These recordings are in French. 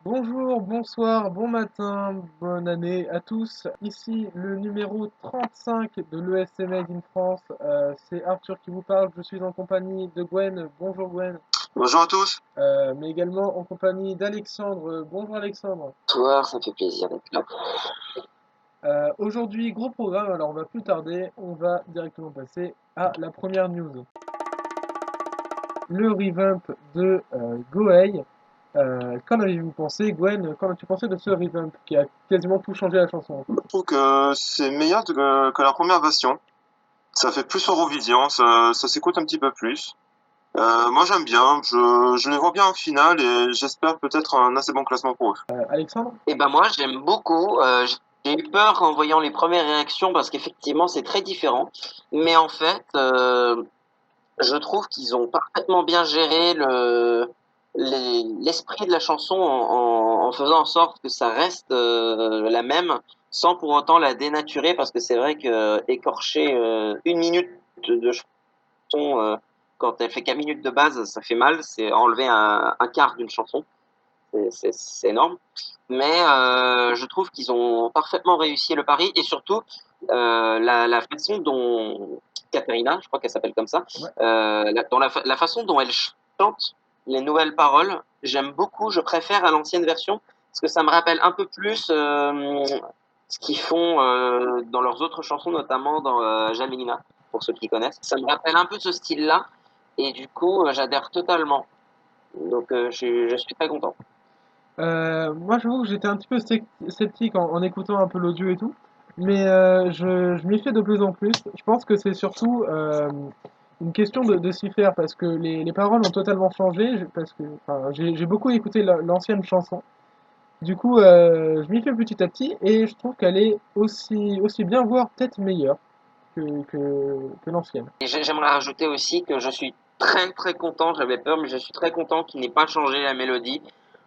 Bonjour, bonsoir, bon matin, bonne année à tous. Ici le numéro 35 de l'ESC Made in France. C'est Arthur qui vous parle. Je suis en compagnie de Gwen. Bonjour Gwen. Bonjour à tous. Mais également en compagnie d'Alexandre. Bonjour Alexandre. Bonsoir, ça me fait plaisir d'être là. Aujourd'hui, gros programme. Alors on va plus tarder. On va directement passer à la première news. Le revamp de Goei. Qu'en avez-vous pensé, Gwen? Qu'en as-tu pensé de ce revamp qui a quasiment tout changé la chanson? Je trouve que c'est meilleur que la première version. Ça fait plus Eurovision, ça s'écoute un petit peu plus. Moi j'aime bien, je les vois bien en finale et j'espère peut-être un assez bon classement pour eux. Alexandre? Eh ben moi j'aime beaucoup. J'ai eu peur en voyant les premières réactions parce qu'effectivement c'est très différent. Mais en fait, je trouve qu'ils ont parfaitement bien géré l'esprit de la chanson en faisant en sorte que ça reste la même sans pour autant la dénaturer parce que c'est vrai que écorcher une minute de chanson quand elle fait 4 minutes de base ça fait mal. C'est enlever un quart d'une chanson. C'est énorme. Mais je trouve qu'ils ont parfaitement réussi le pari et surtout la façon dont Katerina, je crois qu'elle s'appelle comme ça, Ouais. la façon dont elle chante les nouvelles paroles, j'aime beaucoup. Je préfère à l'ancienne version parce que ça me rappelle un peu plus ce qu'ils font dans leurs autres chansons, notamment dans Jamelina, pour ceux qui connaissent. Ça me rappelle un peu ce style-là et du coup, j'adhère totalement. Donc, je suis très content. Moi, j'avoue que j'étais un petit peu sceptique en écoutant un peu l'audio et tout, mais je m'y fais de plus en plus. Je pense que c'est surtout une question de s'y faire parce que les paroles ont totalement changé. Parce que enfin, j'ai beaucoup écouté l'ancienne chanson. Du coup, je m'y fais petit à petit et je trouve qu'elle est aussi bien, voire peut-être meilleure que l'ancienne. Et j'aimerais rajouter aussi que je suis très très content, j'avais peur, mais je suis très content qu'ils n'aient pas changé la mélodie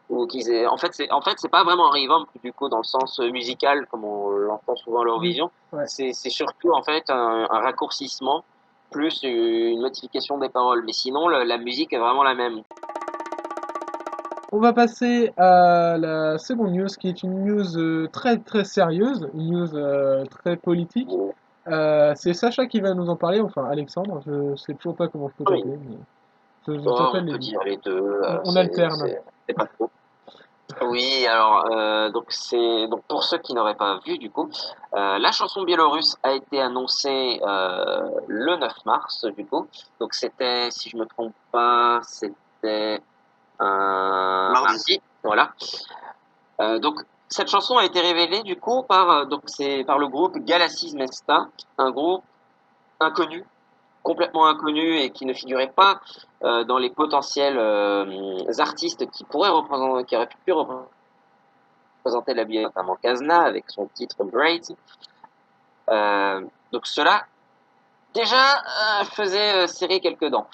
ou qu'ils aient. En fait, c'est pas vraiment un revamp du coup dans le sens musical comme on l'entend souvent à Oui, l'Eurovision. ouais. C'est surtout en fait un raccourcissement plus une modification des paroles. Mais sinon, la musique est vraiment la même. On va passer à la seconde news qui est une news très très sérieuse, une news très politique. C'est Sacha qui va nous en parler, enfin Alexandre, je sais toujours pas comment je peux Oui, t'appeler, mais je on t'appelle les peut deux. dire les deux, On alterne. c'est pas faux. Oui, alors donc pour ceux qui n'auraient pas vu du coup, la chanson biélorusse a été annoncée le 9 mars du coup. Donc c'était, si je me trompe pas, c'était un Mardi. mardi, voilà. Donc cette chanson a été révélée du coup par donc c'est par le groupe Galaxy Mesta, un groupe inconnu, complètement inconnu et qui ne figurait pas dans les potentiels artistes qui pourraient représenter, qui auraient pu représenter la bière, notamment Kazna avec son titre Great. Donc cela déjà faisait serrer quelques dents.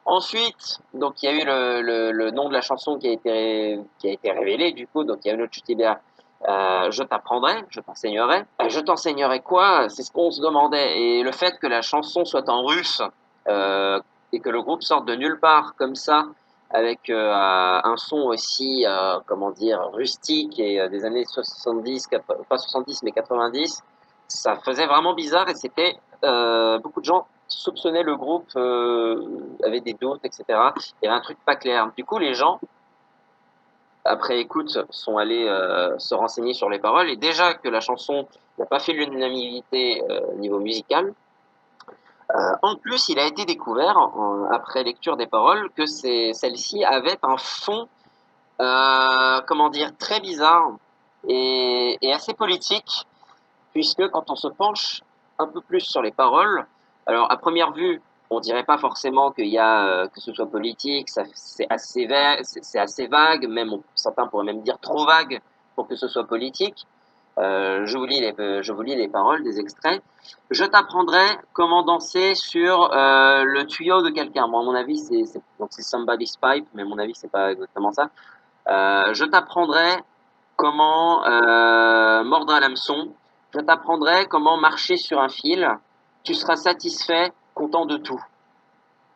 Ensuite, donc il y a eu le nom de la chanson qui a été révélé du coup. Donc il y a une autre Jutibia, je t'apprendrai, je t'enseignerai. Je t'enseignerai quoi? C'est ce qu'on se demandait. Et le fait que la chanson soit en russe et que le groupe sorte de nulle part comme ça, avec un son aussi, comment dire, rustique et des années 70, pas 70 mais 90, ça faisait vraiment bizarre et c'était beaucoup de gens soupçonnaient le groupe, avaient des doutes, etc. Il y avait un truc pas clair. Du coup, les gens, après écoute, sont allés se renseigner sur les paroles et déjà que la chanson n'a pas fait l'unanimité au niveau musical, en plus, il a été découvert, après lecture des paroles, que celle-ci avait un fond, comment dire, très bizarre et assez politique, puisque quand on se penche un peu plus sur les paroles, alors à première vue, on dirait pas forcément qu'il y a que ce soit politique, c'est assez vague, même certains pourraient même dire trop vague pour que ce soit politique. Je vous lis les paroles des extraits. Je t'apprendrai comment danser sur le tuyau de quelqu'un. Bon, à mon avis, donc c'est Somebody's Pipe, mais à mon avis, c'est pas exactement ça. Je t'apprendrai comment mordre à l'hameçon. Je t'apprendrai comment marcher sur un fil. tu seras satisfait, content de tout.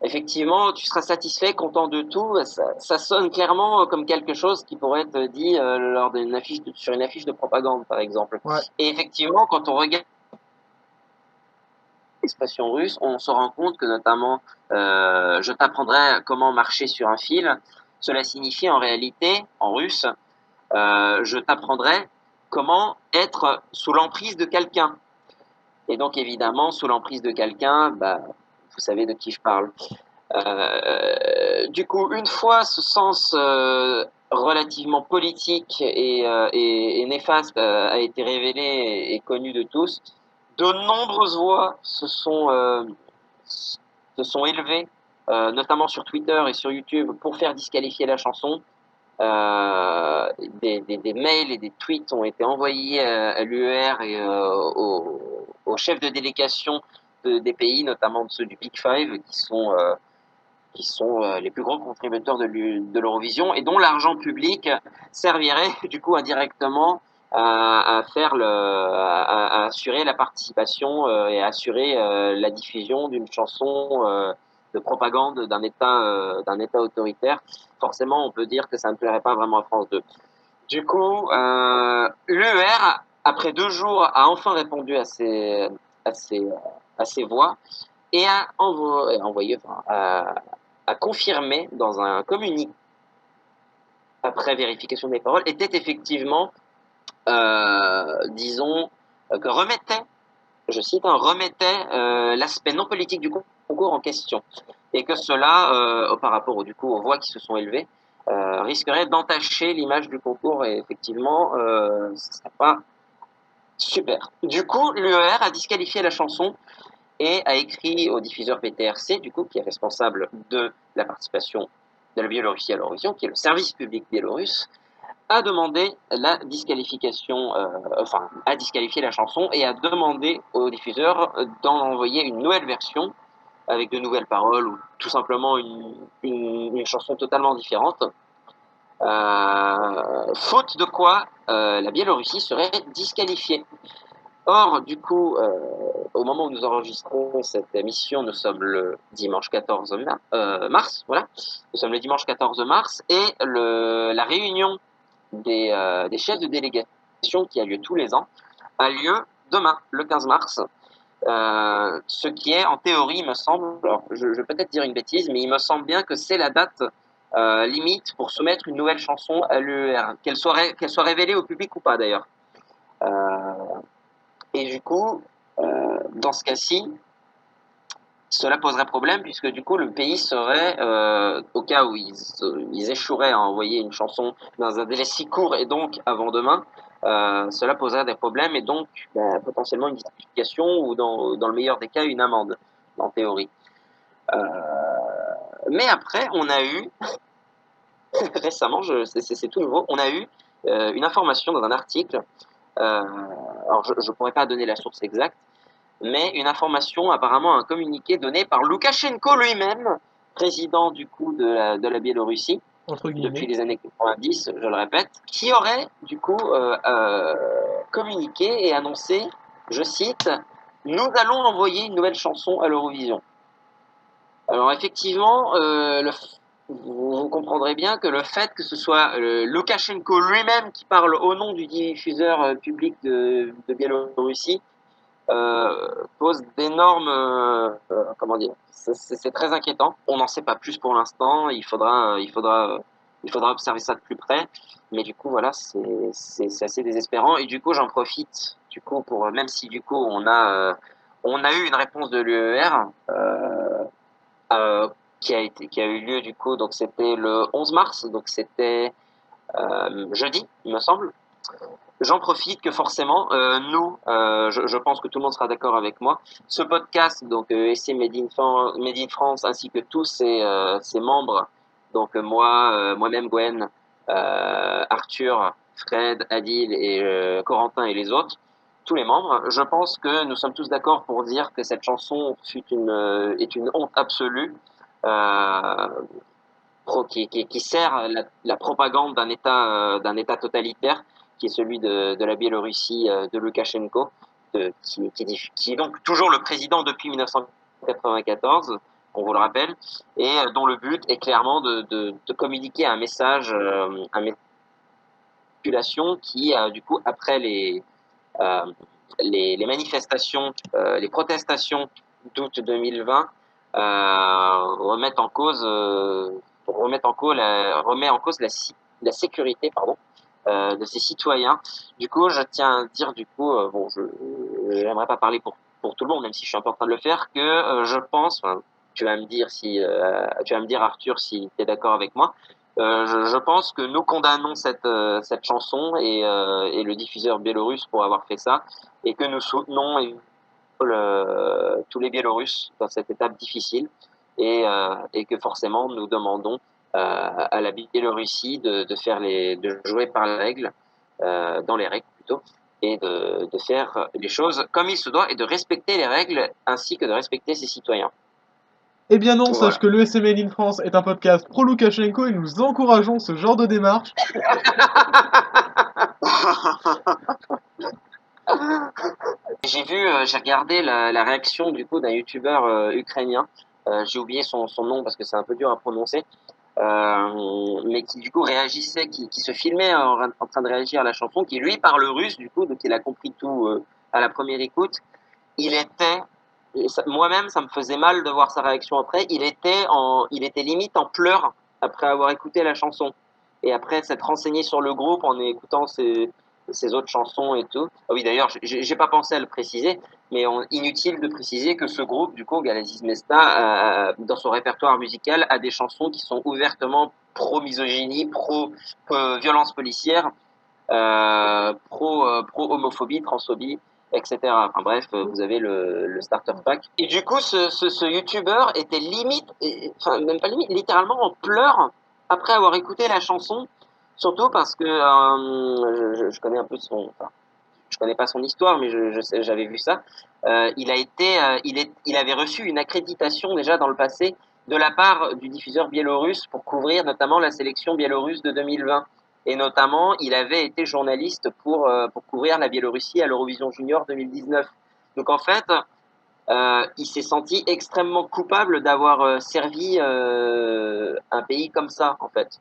Effectivement, tu seras satisfait, content de tout. Ça sonne clairement comme quelque chose qui pourrait être dit lors d'une affiche sur une affiche de propagande, par exemple. Ouais. Et effectivement, quand on regarde l'expression russe, on se rend compte que notamment, je t'apprendrai comment marcher sur un fil. Cela signifie en réalité, en russe, je t'apprendrai comment être sous l'emprise de quelqu'un. Et donc évidemment, sous l'emprise de quelqu'un, bah, vous savez de qui je parle. Du coup, une fois ce sens relativement politique et néfaste a été révélé et connu de tous, de nombreuses voix se sont élevées, notamment sur Twitter et sur YouTube, pour faire disqualifier la chanson. Des mails et des tweets ont été envoyés à l'UER et aux chefs de délégation des pays, notamment de ceux du Big Five, qui sont les plus gros contributeurs de l'Eurovision et dont l'argent public servirait du coup indirectement à faire à assurer la participation et à assurer la diffusion d'une chanson de propagande d'un État autoritaire. Forcément, on peut dire que ça ne plairait pas vraiment à France 2. Du coup, l'UER, après 2 jours, a enfin répondu à ces, à ces voix et a envoyé, enfin, a confirmé dans un communiqué après vérification des paroles, était effectivement, disons, que remettait, je cite, remettait l'aspect non politique du concours en question, et que cela, par rapport du coup aux voix qui se sont élevées, risquerait d'entacher l'image du concours, et effectivement, ce serait pas super. Du coup, l'UER a disqualifié la chanson et a écrit au diffuseur PTRC, du coup, qui est responsable de la participation de la Biélorussie à l'Eurovision, qui est le service public biélorusse, a demandé la disqualification, enfin, a disqualifié la chanson et a demandé au diffuseur d'en envoyer une nouvelle version avec de nouvelles paroles ou tout simplement une chanson totalement différente. Faute de quoi la Biélorussie serait disqualifiée. Or, du coup, au moment où nous enregistrons cette émission, nous sommes le dimanche 14 mars, voilà. Nous sommes le dimanche 14 mars et la réunion des chefs de délégation qui a lieu tous les ans a lieu demain, le 15 mars. Ce qui est, en théorie, il me semble, alors je vais peut-être dire une bêtise, mais il me semble bien que c'est la date limite pour soumettre une nouvelle chanson à l'UER, qu'elle soit révélée au public ou pas d'ailleurs. Et du coup, dans ce cas-ci, cela poserait problème puisque du coup le pays serait, au cas où ils échoueraient à envoyer une chanson dans un délai si court et donc avant demain, cela poserait des problèmes et donc potentiellement une disqualification ou dans le meilleur des cas une amende, en théorie. Mais après, on a eu, récemment, c'est tout nouveau, on a eu une information dans un article, alors je ne pourrais pas donner la source exacte, mais une information, apparemment un communiqué donné par Loukachenko lui-même, président du coup de la Biélorussie, Entre depuis guillemets. les années 90, je le répète, qui aurait du coup communiqué et annoncé, je cite, nous allons envoyer une nouvelle chanson à l'Eurovision. Alors effectivement, vous comprendrez bien que le fait que ce soit Loukachenko lui-même qui parle au nom du diffuseur public de Biélorussie, pose d'énormes, comment dire, c'est très inquiétant. On n'en sait pas plus pour l'instant. Il faudra observer ça de plus près. Mais du coup, voilà, c'est assez désespérant. Et du coup, j'en profite, du coup, pour même si du coup on a eu une réponse de l'UER qui a eu lieu du coup. Donc c'était le 11 mars. Donc c'était jeudi, il me semble. J'en profite que forcément, je pense que tout le monde sera d'accord avec moi, ce podcast, donc SC Made in France, ainsi que tous ses membres, donc moi-même Gwen, Arthur, Fred, Adil et Corentin et les autres, tous les membres, je pense que nous sommes tous d'accord pour dire que cette chanson est une honte absolue, euh, qui sert la propagande d'un État totalitaire qui est celui de la Biélorussie de Loukachenko. qui est donc toujours le président depuis 1994, on vous le rappelle, et dont le but est clairement de communiquer un message, population qui, du coup, après euh, les manifestations, les protestations d'août 2020, remettent en cause, remet en cause la sécurité, pardon, de ses citoyens. Du coup, je tiens à dire, du coup, bon, j'aimerais pas parler pour tout le monde, même si je suis un peu en train de le faire, que je pense, enfin, tu vas me dire tu vas me dire Arthur si tu es d'accord avec moi. Je pense que nous condamnons cette chanson et le diffuseur biélorusse pour avoir fait ça, et que nous soutenons tous les Biélorusses dans cette étape difficile, et que forcément nous demandons à la Biélorussie de jouer par les règles, dans les règles plutôt, et de faire les choses comme il se doit et de respecter les règles ainsi que de respecter ses citoyens. Eh bien non, sache Voilà. que le SML in France est un podcast pro-Loukachenko et nous encourageons ce genre de démarche. J'ai regardé la réaction du coup d'un youtubeur ukrainien. J'ai oublié son nom parce que c'est un peu dur à prononcer, mais qui du coup réagissait, qui se filmait en train de réagir à la chanson, qui lui parle russe du coup, donc il a compris tout à la première écoute. Il était, moi-même, ça me faisait mal de voir sa réaction après. Il était limite en pleurs après avoir écouté la chanson et après s'être renseigné sur le groupe en écoutant ses autres chansons et tout. Ah oui, d'ailleurs, j'ai pas pensé à le préciser, mais inutile de préciser que ce groupe, du coup, Galasis Mesta, dans son répertoire musical, a des chansons qui sont ouvertement pro-misogynie, pro-violence policière, pro-homophobie, transphobie, etc. Enfin bref, vous avez le starter pack. Et du coup, ce YouTuber était limite, enfin même pas limite, littéralement en pleurs après avoir écouté la chanson, surtout parce que je connais un peu enfin, je connais pas son histoire, mais j'avais vu ça. Il avait reçu une accréditation déjà dans le passé de la part du diffuseur biélorusse pour couvrir notamment la sélection biélorusse de 2020. Et notamment, il avait été journaliste pour couvrir la Biélorussie à l'Eurovision Junior 2019. Donc en fait, il s'est senti extrêmement coupable d'avoir servi un pays comme ça, en fait.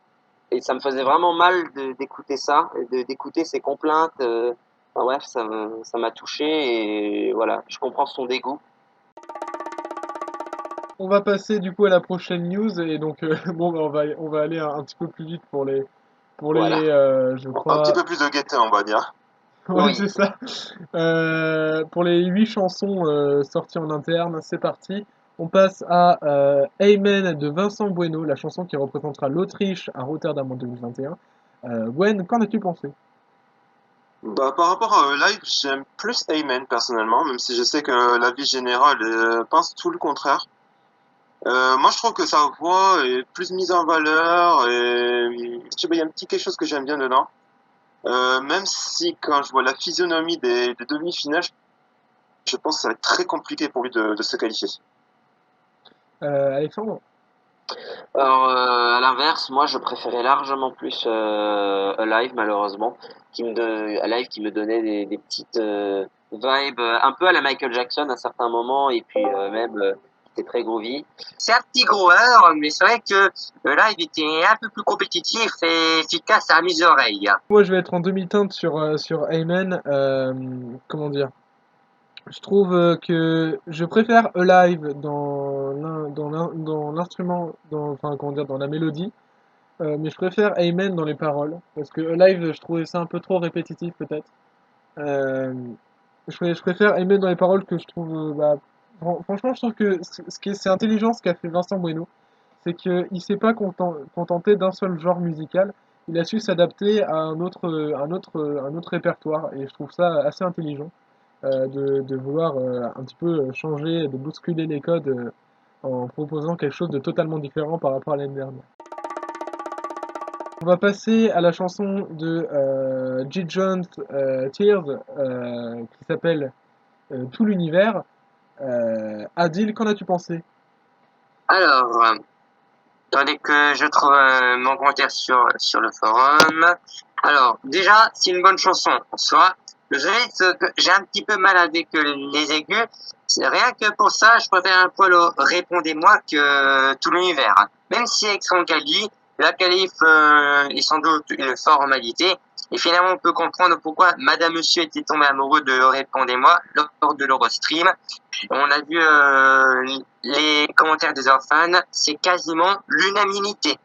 Et ça me faisait vraiment mal d'écouter ça, d'écouter ses complaintes. Enfin, bref, ça m'a touché et voilà, je comprends son dégoût. On va passer du coup à la prochaine news et donc bon bah, on va aller un petit peu plus vite pour Voilà. les je Un petit crois peu plus de gaieté, on va dire. ouais Oui. c'est ça. Pour les 8 chansons sorties en interne, c'est parti. On passe à Amen de Vincent Bueno, la chanson qui représentera l'Autriche à Rotterdam en 2021. Gwen, qu'en as-tu pensé? Bah, par rapport à live, j'aime plus Amen personnellement, même si je sais que l'avis général pense tout le contraire. Moi, je trouve que sa voix est plus mise en valeur et je sais pas, il y a un petit quelque chose que j'aime bien dedans. Même si quand je vois la physionomie des demi-finales, je pense que ça va être très compliqué pour lui de se qualifier. Alexandre? Alors, à l'inverse, moi, je préférais largement plus Alive, malheureusement, Alive qui me donnait des petites vibes un peu à la Michael Jackson à certains moments, et puis même c'était très groovy. C'est un petit groover, mais c'est vrai que le live était un peu plus compétitif et efficace à mes oreilles. Moi je vais être en demi-teinte sur Amen. Comment dire? Je trouve que je préfère Alive dans l'instrument, enfin comment dire, dans la mélodie, mais je préfère Amen dans les paroles, parce que Alive, je trouvais ça un peu trop répétitif peut-être. Euh, je préfère Amen dans les paroles que je trouve, bah, franchement, je trouve que c'est intelligent ce qu'a fait Vincent Bueno, c'est qu'il s'est pas contenté d'un seul genre musical, il a su s'adapter à un autre répertoire, et je trouve ça assez intelligent de vouloir un petit peu changer, de bousculer les codes en proposant quelque chose de totalement différent par rapport à l'année dernière. On va passer à la chanson de G. Jones Tears qui s'appelle Tout l'univers. Adil, qu'en as-tu pensé? Alors, tandis que je trouve mon commentaire sur le forum. Alors, déjà, c'est une bonne chanson en soi, Vous savez que j'ai un petit peu mal avec les aigus. Rien que pour ça, je préfère un peu le répondez-moi que tout l'univers. Même si avec son qualif, la qualif est sans doute une formalité. Et finalement, on peut comprendre pourquoi Madame Monsieur était tombé amoureux de répondez-moi lors de l'Eurostream. On a vu les commentaires des fans, c'est quasiment l'unanimité.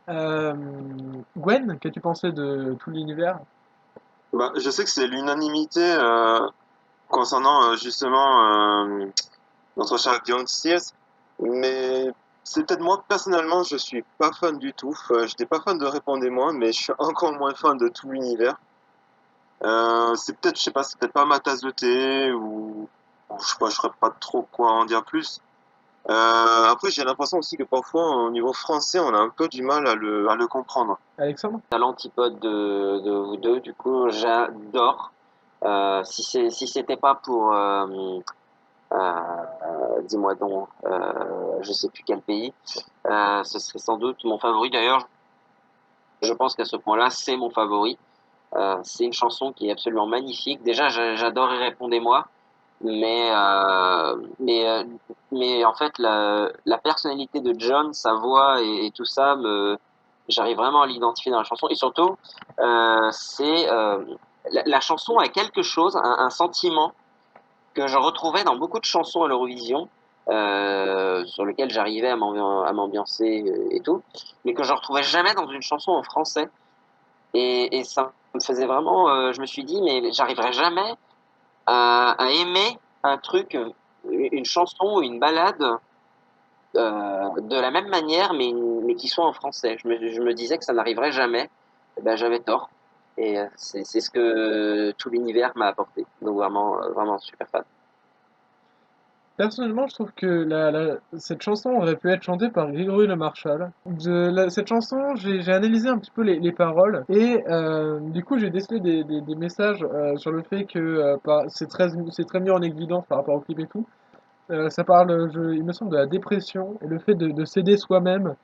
Gwen, qu'as-tu pensé de tout l'univers? Bah, je sais que c'est l'unanimité concernant justement notre cher Guillaume Sears, mais c'est peut-être moi personnellement, je suis pas fan du tout. J'étais pas fan de Répondez-moi, mais je suis encore moins fan de tout l'univers. C'est peut-être, je sais pas, c'est peut-être pas ma tasse de thé ou je sais pas, je saurais pas trop quoi en dire plus. Après, j'ai l'impression aussi que parfois, au niveau français, on a un peu du mal à le comprendre. Alexandre? À l'antipode de vous deux, du coup, j'adore. Si c'était pas pour, dis-moi donc, je sais plus quel pays, ce serait sans doute mon favori. D'ailleurs, je pense qu'à ce point-là, c'est mon favori. C'est une chanson qui est absolument magnifique. Déjà, j'adore et Répondez-moi, mais mais en fait, la personnalité de John, sa voix et tout ça, j'arrive vraiment à l'identifier dans la chanson. Et surtout, c'est la chanson a quelque chose, un sentiment que je retrouvais dans beaucoup de chansons à l'Eurovision, sur lequel j'arrivais à m'ambiancer et tout, mais que je retrouvais jamais dans une chanson en français. Et ça me faisait vraiment, je me suis dit, mais j'arriverai jamais à aimer un truc, une chanson, une balade, de la même manière, mais qui soit en français. Je me disais que ça n'arriverait jamais. Eh ben, j'avais tort. Et c'est ce que tout l'univers m'a apporté. Donc vraiment, vraiment super fan. Personnellement, je trouve que cette chanson aurait pu être chantée par Grégory Le Marchal. Cette chanson, j'ai analysé un petit peu les paroles et du coup, j'ai décelé des messages sur le fait que c'est très mis en évidence par rapport au clip et tout. Ça parle, il me semble, de la dépression et le fait de s'aider soi-même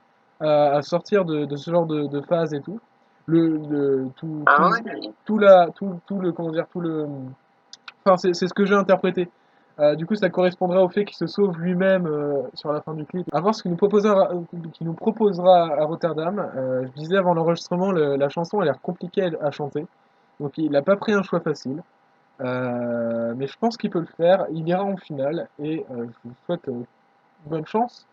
à sortir de ce genre de phase et tout. Ah ouais? Tout le, comment dire, tout le, enfin, c'est ce que j'ai interprété. Du coup, ça correspondra au fait qu'il se sauve lui-même sur la fin du clip. À voir ce qu'il nous proposera à Rotterdam. Je disais avant l'enregistrement, la chanson a l'air compliquée à chanter. Donc il n'a pas pris un choix facile. Mais je pense qu'il peut le faire. Il ira en finale et je vous souhaite bonne chance.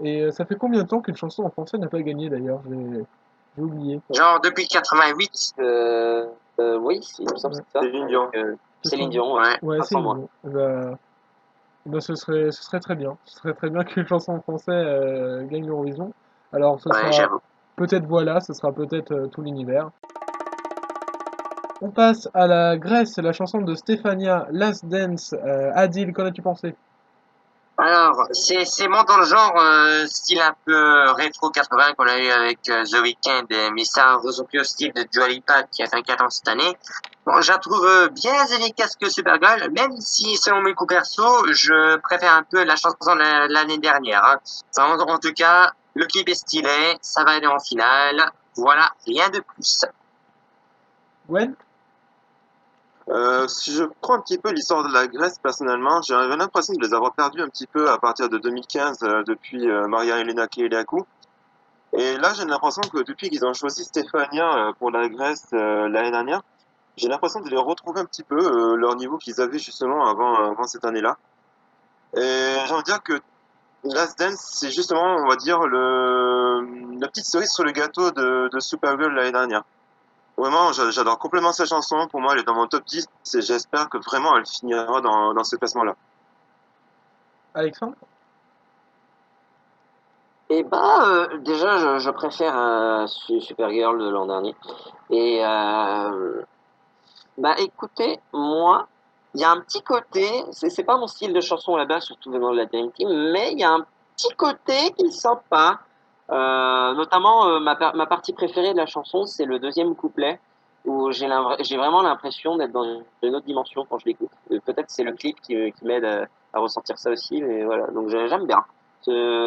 Et ça fait combien de temps qu'une chanson en français n'a pas gagné d'ailleurs? J'ai oublié. Genre depuis 88, oui, il me semble que Ouais, c'est ça. Céline Dion. c'est ça. Céline Dion, ouais, Ouais, pas c'est sans moi. mignon. Bah, ce serait très bien. Ce serait très bien qu'une chanson en français gagne l'Eurovision. Alors ce Ouais, sera j'avoue. peut-être Voilà, ce sera peut-être tout l'univers. On passe à la Grèce, la chanson de Stefania, Last Dance. Adil, qu'en as-tu pensé? Alors, c'est moins dans le genre style un peu rétro 80 qu'on a eu avec The Weeknd, mais ça ressemble plus au style de Dua Lipa qui a fait un carton cette année. Bon, je la trouve bien efficace que Supergirl, même si selon mes goûts perso, je préfère un peu la chanson de l'année dernière. Hein. Enfin, en tout cas, le clip est stylé, ça va aller en finale. Voilà, rien de plus. Gwen? Si je prends un petit peu l'histoire de la Grèce, personnellement, j'avais l'impression de les avoir perdus un petit peu à partir de 2015, depuis Maria Elena Kyriakou. Et là, j'ai l'impression que depuis qu'ils ont choisi Stefania pour la Grèce l'année dernière, j'ai l'impression de les retrouver un petit peu leur niveau qu'ils avaient justement avant cette année-là. Et j'ai envie de dire que Last Dance, c'est justement, on va dire, la petite cerise sur le gâteau de Supergirl l'année dernière. Vraiment, j'adore complètement cette chanson. Pour moi, elle est dans mon top 10 et j'espère que vraiment elle finira dans ce classement-là. Alexandre? Et bah, déjà, je préfère Supergirl de l'an dernier. Et bah écoutez, moi, il y a un petit côté, c'est pas mon style de chanson là-bas, surtout venant de la Dream Team, mais il y a un petit côté qui est sympa. Notamment, ma partie préférée de la chanson, c'est le deuxième couplet, où j'ai vraiment l'impression d'être dans une autre dimension quand je l'écoute. Peut-être c'est le clip qui m'aide à ressentir ça aussi, mais voilà, donc j'aime bien.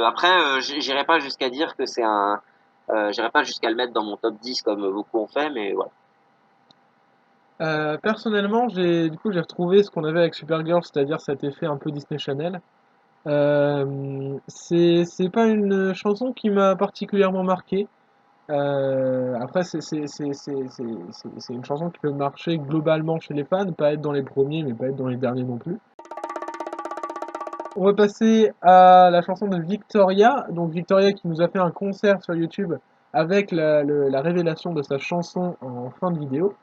Après, j'irai pas jusqu'à dire que c'est j'irai pas jusqu'à le mettre dans mon top 10 comme beaucoup ont fait, mais voilà. Personnellement, j'ai retrouvé ce qu'on avait avec Supergirl, c'est-à-dire cet effet un peu Disney Channel. C'est pas une chanson qui m'a particulièrement marqué. Après, c'est une chanson qui peut marcher globalement chez les fans, pas être dans les premiers, mais pas être dans les derniers non plus. On va passer à la chanson de Victoria. Donc Victoria qui nous a fait un concert sur YouTube avec la révélation de sa chanson en fin de vidéo.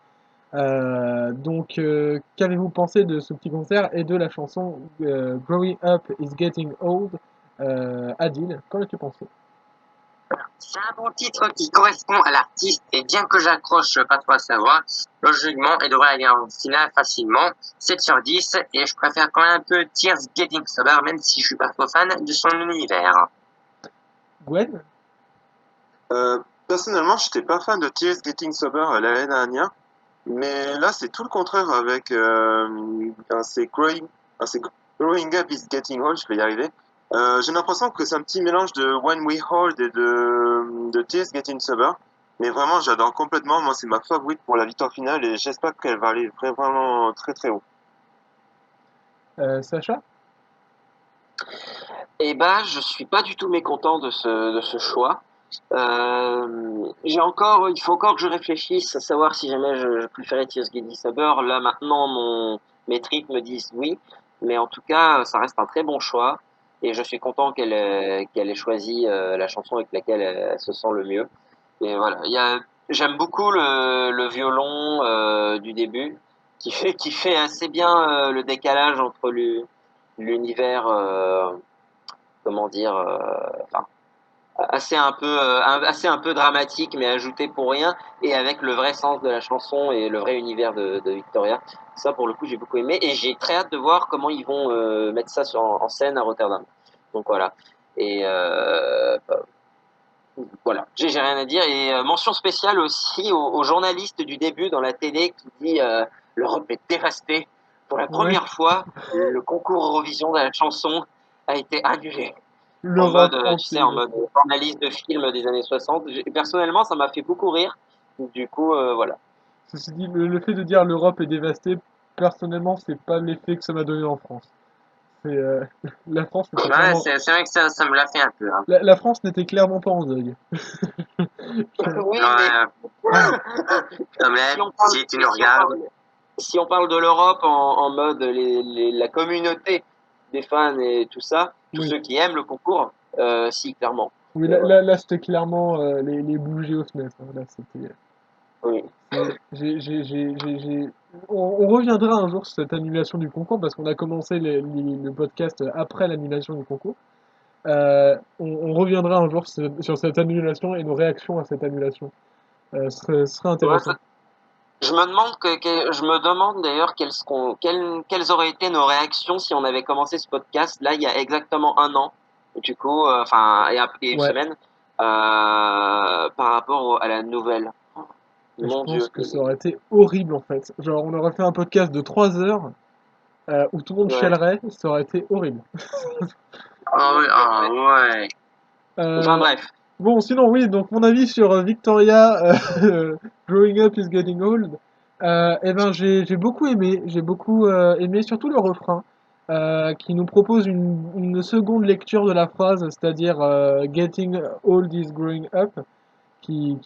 Qu'avez-vous pensé de ce petit concert et de la chanson Growing Up is Getting Old? Adil, qu'en as-tu pensé? C'est un bon titre qui correspond à l'artiste et bien que j'accroche pas trop à sa voix, logiquement, il devrait aller en finale facilement, 7 sur 10 et je préfère quand même un peu Tears Getting Sober même si je suis pas trop fan de son univers. Gwen? Personnellement, j'étais pas fan de Tears Getting Sober l'année dernière, mais là, c'est tout le contraire avec c'est Growing Up is Getting Old, je vais y arriver. J'ai l'impression que c'est un petit mélange de When We Hold et de Tears Getting Sober. Mais vraiment, j'adore complètement. Moi, c'est ma favorite pour la victoire finale et j'espère qu'elle va aller vraiment très très haut. Sacha? Eh ben, je suis pas du tout mécontent de ce choix. Il faut encore que je réfléchisse à savoir si jamais je préférais Tears Getting Sober. Là, maintenant, mes tripes me disent oui. Mais en tout cas, ça reste un très bon choix. Et je suis content qu'elle ait choisi la chanson avec laquelle elle se sent le mieux. Et voilà. J'aime beaucoup le violon du début, qui fait assez bien le décalage entre l'univers, comment dire, enfin, assez un peu dramatique, mais ajouté pour rien, et avec le vrai sens de la chanson et le vrai univers de Victoria. Ça, pour le coup, j'ai beaucoup aimé, et j'ai très hâte de voir comment ils vont mettre ça en scène à Rotterdam. Donc voilà. Et voilà, j'ai rien à dire. Et mention spéciale aussi au journaliste du début dans la télé qui dit l'Europe est dévastée. Pour la Ouais, première fois, le concours Eurovision de la chanson a été annulé. En mode, l'Europe tu sais, en entière. mode journaliste de film des années 60. Personnellement, ça m'a fait beaucoup rire. Du coup, voilà. Ceci dit, le fait de dire l'Europe est dévastée, personnellement, c'est pas l'effet que ça m'a donné en France. La France n'était Ouais, clairement, c'est vrai que ça me l'a fait un peu. Hein. la France n'était clairement pas en deuil. Oui, mais quand même, si tu nous regardes. Si on parle de l'Europe en mode la communauté des fans et tout ça, tous Oui, ceux qui aiment le concours, si, clairement. oui, Mais voilà. là, c'était clairement les bougies au SNES. Hein. Là, c'était. Oui. On reviendra un jour sur cette annulation du concours parce qu'on a commencé le podcast après l'annulation du concours. On reviendra un jour sur cette annulation et nos réactions à cette annulation. Ce serait Ouais, intéressant. je me demande d'ailleurs quelles auraient été nos réactions si on avait commencé ce podcast là il y a exactement un an, du coup, et une Ouais, semaine, par rapport à la nouvelle. et je Mon pense Dieu. que ça aurait été horrible en fait. Genre, on aurait fait un podcast de 3 heures où tout le monde Ouais. chialerait, ça aurait été horrible. Ah oui, ah ouais. Enfin Euh, bref. bon, sinon, oui, donc mon avis sur Victoria, Growing Up is Getting Old, eh ben, j'ai beaucoup aimé, j'ai beaucoup aimé surtout le refrain, qui nous propose une seconde lecture de la phrase, c'est-à-dire Getting Old is Growing Up, qui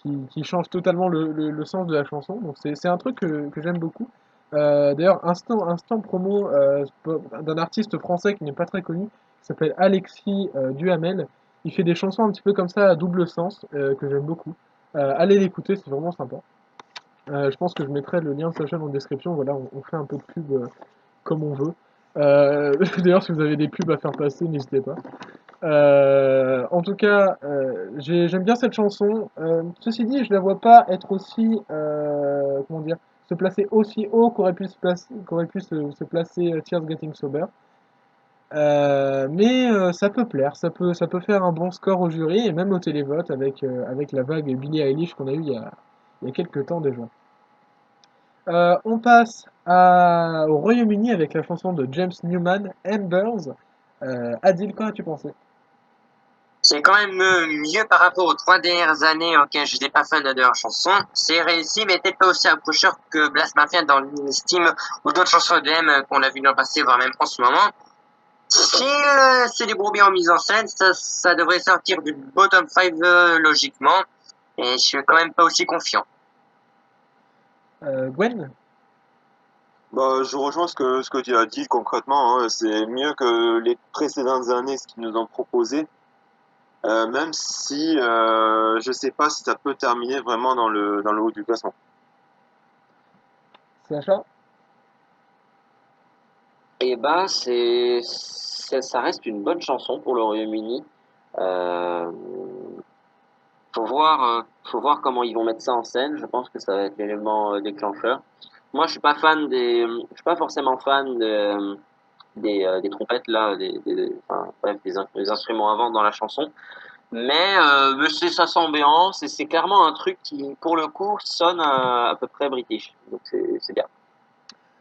change totalement le sens de la chanson. Donc c'est un truc que j'aime beaucoup. D'ailleurs, instant promo d'un artiste français qui n'est pas très connu, qui s'appelle Alexis Duhamel. Il fait des chansons un petit peu comme ça à double sens, que j'aime beaucoup. Allez l'écouter, c'est vraiment sympa. Je pense que je mettrai le lien de sa chaîne en description. Voilà, on fait un peu de pub comme on veut. D'ailleurs, si vous avez des pubs à faire passer, n'hésitez pas. En tout cas, j'aime bien cette chanson. Ceci dit, je la vois pas être aussi, comment dire, se placer aussi haut qu'aurait pu se placer Tears Getting Sober. Ça peut plaire, ça peut faire un bon score au jury et même au télévote avec la vague Billie Eilish qu'on a eu il y a quelques temps déjà. On passe au Royaume-Uni avec la chanson de James Newman, Embers. Adil, qu'en as-tu pensé? C'est quand même mieux par rapport aux 3 dernières années auxquelles j'étais pas fan de leurs chansons. C'est réussi, mais peut-être pas aussi accrocheur que Blast Mafia dans Steam ou d'autres chansons de M qu'on a vu dans le passé, voire même en ce moment. S'il se débrouille bien en mise en scène, ça devrait sortir du bottom 5 logiquement. Et je suis quand même pas aussi confiant. Gwen? Bah, je rejoins ce que tu as dit concrètement, hein. C'est mieux que les précédentes années, ce qu'ils nous ont proposé. Même si je sais pas si ça peut terminer vraiment dans le haut du classement. Sacha? Et bah, ça reste une bonne chanson pour le Royaume-Uni. Euh, faut voir comment ils vont mettre ça en scène. Je pense que ça va être l'élément déclencheur. Moi, je suis pas forcément fan des trompettes là, enfin, bref, des instruments avant dans la chanson. Mais c'est ça s'ambiance et c'est clairement un truc qui, pour le coup, sonne à peu près british. Donc c'est bien.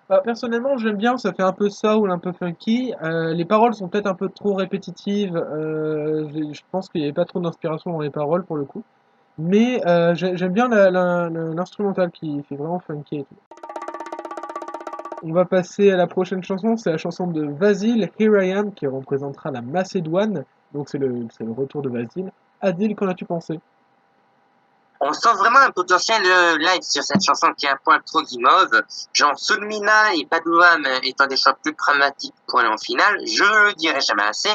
Bah, personnellement, j'aime bien, ça fait un peu soul, un peu funky. Les paroles sont peut-être un peu trop répétitives. Je pense qu'il n'y avait pas trop d'inspiration dans les paroles pour le coup. Mais j'aime bien l'instrumental qui fait vraiment funky et tout. On va passer à la prochaine chanson, c'est la chanson de Vasil, Here I Am, qui représentera la Macédoine. Donc c'est le retour de Vasil. Adil, qu'en as-tu pensé? On sent vraiment un potentiel live sur cette chanson qui est un poil trop guimauve. Genre Sulmina et Padovan étant des choix plus pragmatiques pour aller en finale, je ne le dirai jamais assez.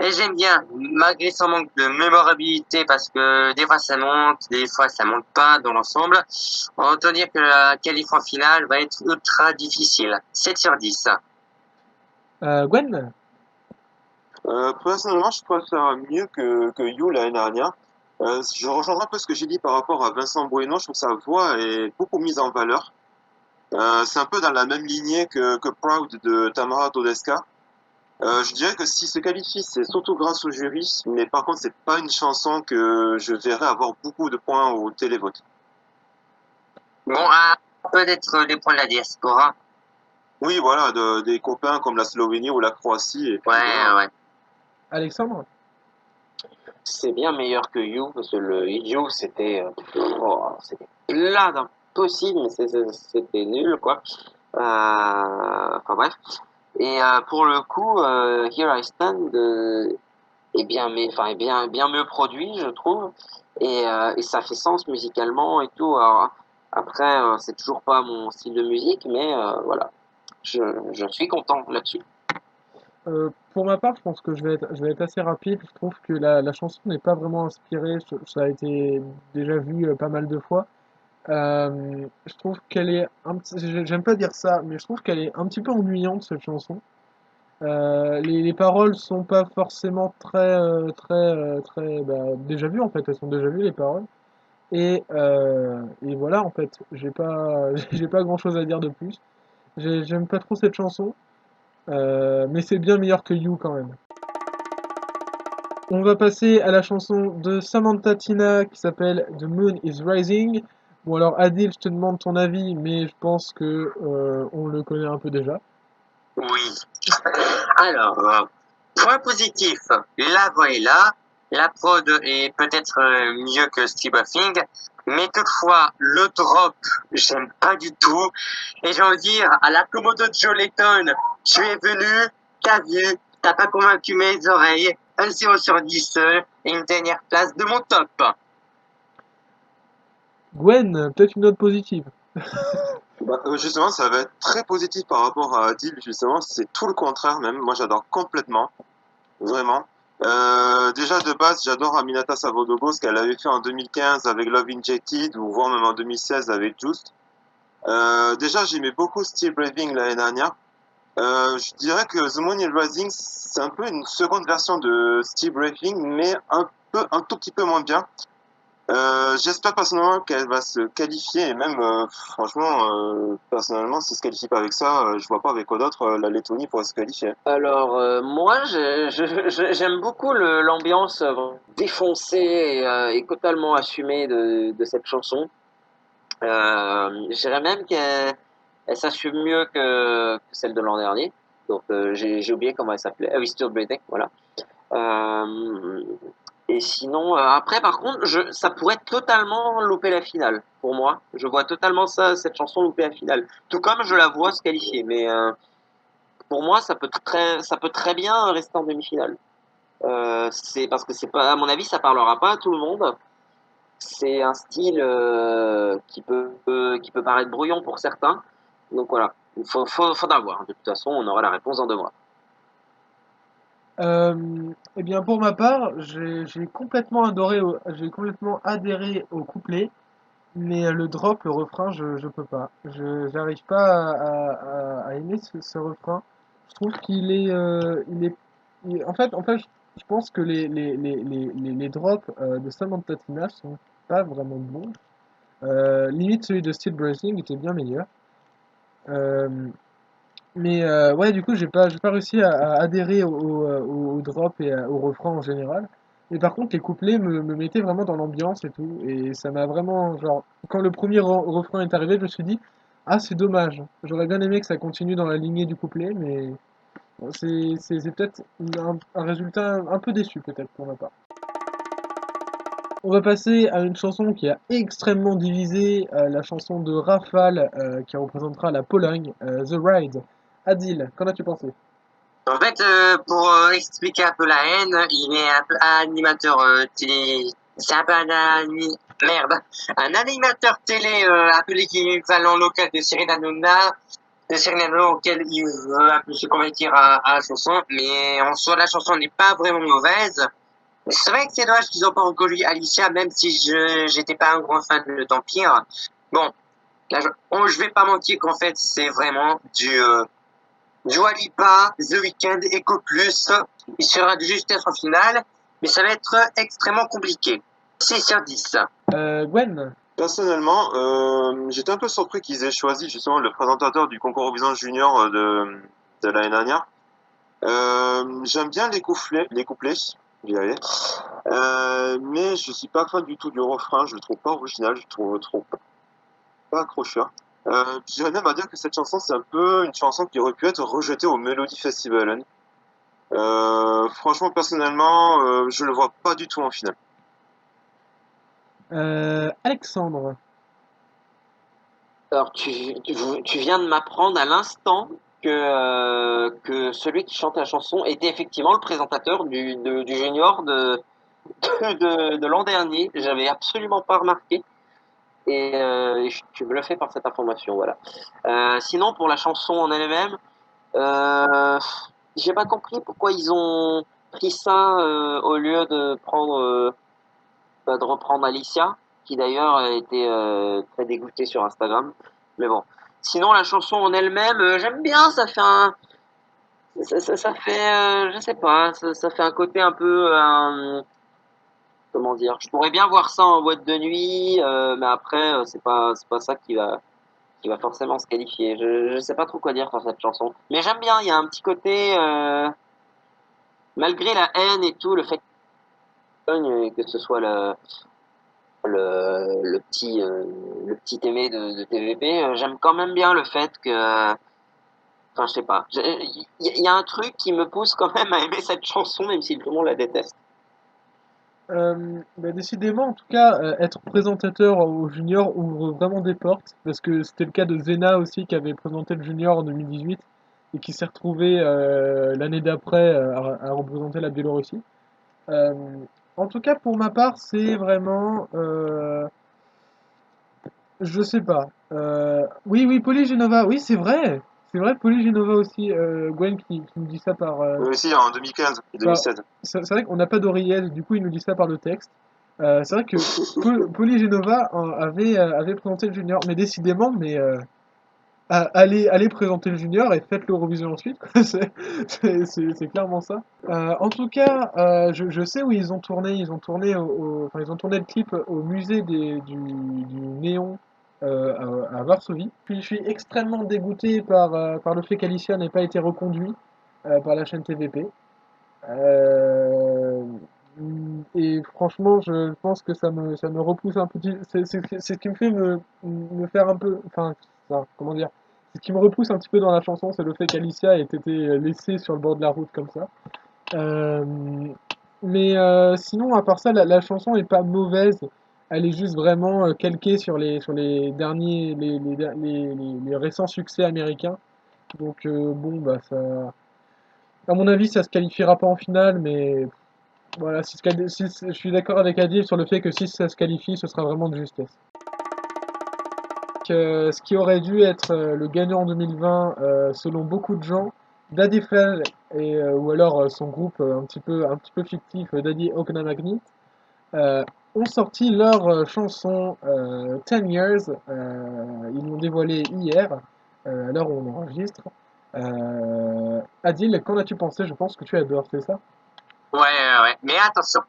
Et j'aime bien, malgré son manque de mémorabilité, parce que des fois ça monte, des fois ça monte pas dans l'ensemble. On va dire que la qualif en finale va être ultra difficile. 7/10. Gwen? Personnellement, je préfère mieux que You l'année dernière. Je rejoindrai un peu ce que j'ai dit par rapport à Vincent Bueno. Je trouve que sa voix est beaucoup mise en valeur. C'est un peu dans la même lignée que Proud de Tamara Todeska. Je dirais que s'il se qualifie, c'est surtout grâce au jury, mais par contre, c'est pas une chanson que je verrais avoir beaucoup de points au télévote. Bon, peut-être des points de la diaspora. Oui, voilà, des copains comme la Slovénie ou la Croatie, et puis Ouais, voilà. ouais. Alexandre? C'est bien meilleur que You, parce que le You, c'était plat d'impossible, mais c'était nul, quoi. Enfin bref. Et pour le coup, Here I Stand est mieux produit, je trouve, et ça fait sens musicalement et tout. Alors, après, c'est toujours pas mon style de musique, mais voilà, je, je suis content là-dessus. Pour ma part, je pense que je vais être assez rapide. Je trouve que la chanson n'est pas vraiment inspirée. Ça a été déjà vu pas mal de fois. Je trouve qu'elle est j'aime pas dire ça, mais je trouve qu'elle est un petit peu ennuyante cette chanson. Les paroles sont pas forcément très déjà vues en fait. Elles sont déjà vues les paroles. Et voilà en fait. J'ai pas j'ai pas grand chose à dire de plus. J'aime pas trop cette chanson. Mais c'est bien meilleur que You quand même. On va passer à la chanson de Samantha Tina qui s'appelle The Moon is Rising. Bon alors Adil, je te demande ton avis, mais je pense que on le connaît un peu déjà. Oui. Alors, point positif, la voix est là, la prod est peut-être mieux que Steve Thing, mais toutefois, le drop, j'aime pas du tout. Et j'ai envie de dire, à la Komodo Joe Layton, tu es venu, t'as vu, t'as pas convaincu mes oreilles, un 0/10 et une dernière place de mon top. Gwen, peut-être une note positive. Bah, justement, ça va être très positif par rapport à Adil, justement, c'est tout le contraire même. Moi, j'adore complètement, vraiment. Déjà, de base, j'adore Aminata Savodogos, ce qu'elle avait fait en 2015 avec Love Injected, ou voire même en 2016 avec Just. Déjà, j'aimais beaucoup Steel Braving l'année dernière. Je dirais que The Moon is Rising, c'est un peu une seconde version de Steel Braving, mais un tout petit peu moins bien. J'espère personnellement qu'elle va se qualifier et même franchement personnellement si elle se qualifie pas avec ça je vois pas avec quoi d'autre la Lettonie pourrait se qualifier. Alors, moi, j'aime beaucoup l'ambiance défoncée et totalement assumée de cette chanson. Je dirais même qu'elle s'assume mieux que celle de l'an dernier. Donc j'ai oublié comment elle s'appelait. Ah oui, Still Breathing, voilà. Euh, Et sinon, après, par contre, ça pourrait totalement louper la finale. Pour moi, je vois totalement ça, cette chanson louper la finale. Tout comme je la vois se qualifier. Mais pour moi, ça peut très bien rester en demi-finale. C'est parce que c'est pas, à mon avis, ça parlera pas à tout le monde. C'est un style qui peut paraître brouillon pour certains. Donc voilà, faudra voir. De toute façon, on aura la réponse dans 2 mois. Eh bien, pour ma part, j'ai complètement adhéré au couplet, mais le drop, le refrain, je peux pas. J'arrive pas à aimer ce refrain. Je trouve qu'il est, en fait, je pense que les drops de Samantha Tina sont pas vraiment bons. Limite celui de Steel Blessing était bien meilleur. Euh, mais ouais, du coup, j'ai pas réussi à adhérer au drop et au refrain en général. Mais par contre, les couplets me mettaient vraiment dans l'ambiance et tout. Et ça m'a vraiment, genre, quand le premier refrain est arrivé, je me suis dit, ah, c'est dommage. J'aurais bien aimé que ça continue dans la lignée du couplet, mais bon, c'est peut-être un résultat un peu déçu, peut-être, pour ma part. On va passer à une chanson qui a extrêmement divisé, la chanson de Rafale, qui représentera la Pologne, The Ride. Adil, qu'en as-tu pensé? En fait, pour expliquer un peu la haine, il est un peu animateur télé. C'est un peu merde. Un animateur télé un peu l'équivalent local de Cyril Hanouna. De Cyril Hanouna auquel il veut un peu se convertir à la chanson. Mais en soi, la chanson n'est pas vraiment mauvaise. C'est vrai que c'est dommage qu'ils n'ont pas reconnu Alicia, même si j'étais pas un grand fan de Tempire. Bon, là, je vais pas mentir qu'en fait, c'est vraiment Dua Lipa, The Weeknd, Echo Plus. Il sera de justesse en finale, mais ça va être extrêmement compliqué. 6/10. Gwen? Personnellement, j'étais un peu surpris qu'ils aient choisi justement le présentateur du concours Eurovision Junior de l'année dernière. J'aime bien les couplets, j'y y arriver. Mais je suis pas fan du tout du refrain, je le trouve pas original, je le trouve trop pas accrocheur. Je dirais même à dire que cette chanson, c'est un peu une chanson qui aurait pu être rejetée au Melody Festival, hein. Franchement, personnellement, je le vois pas du tout en finale. Alexandre. Alors, tu viens de m'apprendre à l'instant que celui qui chante la chanson était effectivement le présentateur du junior de l'an dernier. J'avais absolument pas remarqué. Et tu me le fais par cette information, voilà. Sinon, pour la chanson en elle-même, euh, j'ai pas compris pourquoi ils ont pris ça au lieu de reprendre Alicia, qui d'ailleurs a été très dégoûtée sur Instagram. Mais bon. Sinon, la chanson en elle-même, j'aime bien, ça fait, je sais pas, ça fait un côté un peu, comment dire, je pourrais bien voir ça en boîte de nuit, mais après, c'est pas ça qui va forcément se qualifier. Je sais pas trop quoi dire sur cette chanson. Mais j'aime bien, il y a un petit côté, malgré la haine et tout, le fait que ce soit le petit aimé de TVP, j'aime quand même bien le fait que, enfin, je sais pas, il y a un truc qui me pousse quand même à aimer cette chanson, même si tout le monde la déteste. Bah, décidément, en tout cas, être présentateur au junior ouvre vraiment des portes, parce que c'était le cas de Zena aussi, qui avait présenté le junior en 2018, et qui s'est retrouvé l'année d'après à représenter la Biélorussie. Euh, En tout cas, pour ma part, c'est vraiment, je sais pas. Oui, oui, Polygenova, oui, c'est vrai, Polygenova aussi, Gwen qui nous dit ça Mais aussi en 2015 et par- 2016. c'est vrai qu'on n'a pas d'oreillette, du coup il nous dit ça par le texte. C'est vrai que Polygenova avait présenté le junior, mais décidément, mais allez présenter le junior et faites l'Eurovision ensuite, quoi. C'est clairement ça. En tout cas, je sais où ils ont tourné. Enfin, ils ont tourné le clip au musée du Néon à Varsovie. Puis je suis extrêmement dégoûté par le fait qu'Alicia n'ait pas été reconduit par la chaîne TVP. Euh, et franchement, je pense que ça me repousse un petit. C'est ce qui me fait me faire un peu. Enfin, comment dire? C'est ce qui me repousse un petit peu dans la chanson, c'est le fait qu'Alicia ait été laissée sur le bord de la route comme ça. Euh, Mais sinon, à part ça, la chanson est pas mauvaise. Elle est juste vraiment calquée sur les derniers, les récents succès américains. Donc bon, bah ça, à mon avis, ça se qualifiera pas en finale, mais voilà, je suis d'accord avec Adil sur le fait que si ça se qualifie, ce sera vraiment de justesse. Ce qui aurait dû être le gagnant en 2020, selon beaucoup de gens, Daddy Frère ou alors son groupe un petit peu fictif, Daddy Okanamagni, ont sorti leur chanson 10 Years. Ils l'ont dévoilé hier, à l'heure où on enregistre. Adil, qu'en as-tu pensé? Je pense que tu adores, c'est ça? Ouais. Mais attention.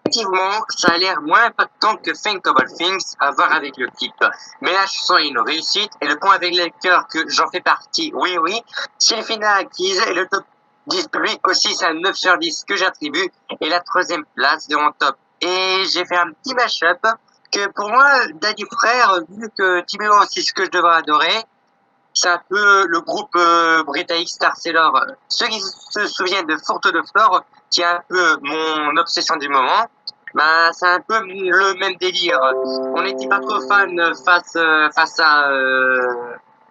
Effectivement, ça a l'air moins impactant que Think About Things à voir avec le clip. Mais la chanson est une réussite et le point avec les cœurs que j'en fais partie, oui, Sylphina acquise et le top 10 public aussi, c'est un 9 sur 10 que j'attribue et la troisième place de mon top. Et j'ai fait un petit mashup que pour moi, Daddy Frère, vu que typiquement c'est ce que je devrais adorer, c'est un peu le groupe britannique Star Sailor. Ceux qui se souviennent de Fourte de Flore, qui est un peu mon obsession du moment, bah, c'est un peu le même délire. On n'était pas trop fan face à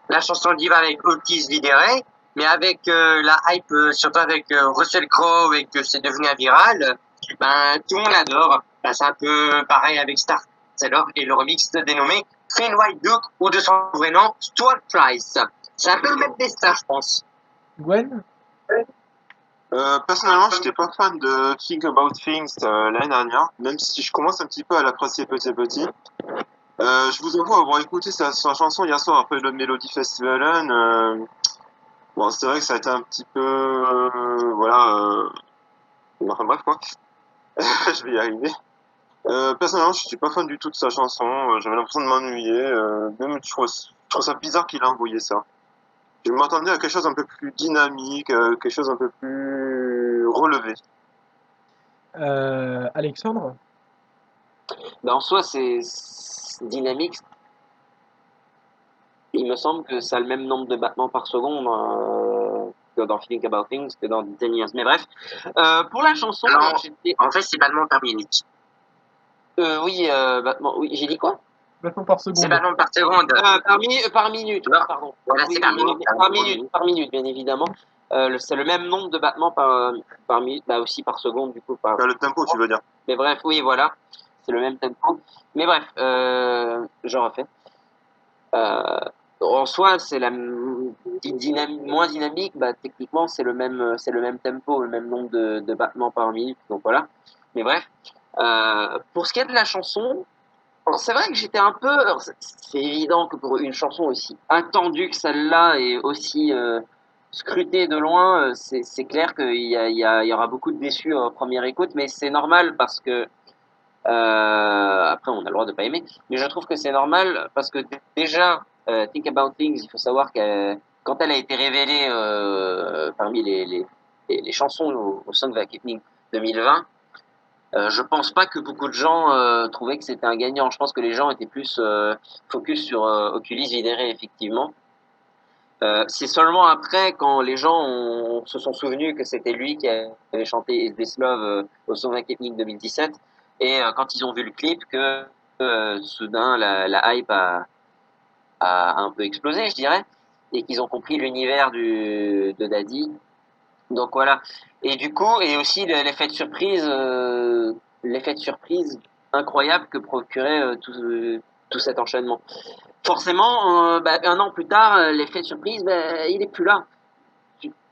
la chanson Diva avec Otis Videre, mais avec la hype, surtout avec Russell Crowe et que c'est devenu un viral, ben, tout le monde adore. Ben, c'est un peu pareil avec Star Sailor et le remix dénommé Finn White Duke ou de son vrai nom, Stuart Price. C'est un peu le même destin, je pense. Gwen? Personnellement, j'étais pas fan de Think About Things l'année dernière, même si je commence un petit peu à l'apprécier petit à petit. Je vous avoue avoir écouté sa chanson hier soir après le Melody Festival. Bon, c'est vrai que ça a été un petit peu, voilà, enfin bref quoi, je vais y arriver. Personnellement, je suis pas fan du tout de sa chanson. J'avais l'impression de m'ennuyer. Même je trouve ça bizarre qu'il a envoyé ça. Je m'attendais à quelque chose un peu plus dynamique, quelque chose un peu plus relevé. Alexandre? Ben, en soi, c'est dynamique. Il me semble que ça a le même nombre de battements par seconde que dans Think About Things, que dans 10 Years. Mais bref, pour la chanson, Non, j'étais... en fait, c'est battement par minute. Oui, oui, j'ai dit quoi? Battement par C'est seconde. battement par seconde. Par minute, Non, pardon. voilà, Oui, c'est par minute. par minute, bien évidemment. C'est le même nombre de battements par minute, bah aussi par seconde, du coup. Le tempo, tu veux dire. Mais bref, oui, voilà. C'est le même tempo. Mais bref, je refais. Euh, En soi, c'est moins dynamique. Bah, techniquement, c'est le même tempo, le même nombre de battements par minute. Donc voilà. Mais bref, pour ce qui est de la chanson, alors, c'est vrai que j'étais un peu. Alors, c'est évident que pour une chanson aussi attendue que celle-là et aussi scrutée de loin, c'est clair qu'il y aura beaucoup de déçus en première écoute, mais c'est normal parce que après, on a le droit de pas aimer, mais je trouve que c'est normal parce que déjà, Think About Things, il faut savoir que quand elle a été révélée parmi les chansons au Song of Awakening 2020, je pense pas que beaucoup de gens trouvaient que c'était un gagnant. Je pense que les gens étaient plus focus sur Oculus Videre, effectivement. C'est seulement après, quand les gens se sont souvenus que c'était lui qui avait chanté Is This Love au Song of Awakening 2017, et quand ils ont vu le clip, que soudain la hype a un peu explosé, je dirais, et qu'ils ont compris l'univers de Daddy. Donc voilà. Et du coup, et aussi l'effet de surprise incroyable que procurait tout cet enchaînement. Forcément, bah, un an plus tard, l'effet de surprise, bah, il est plus là.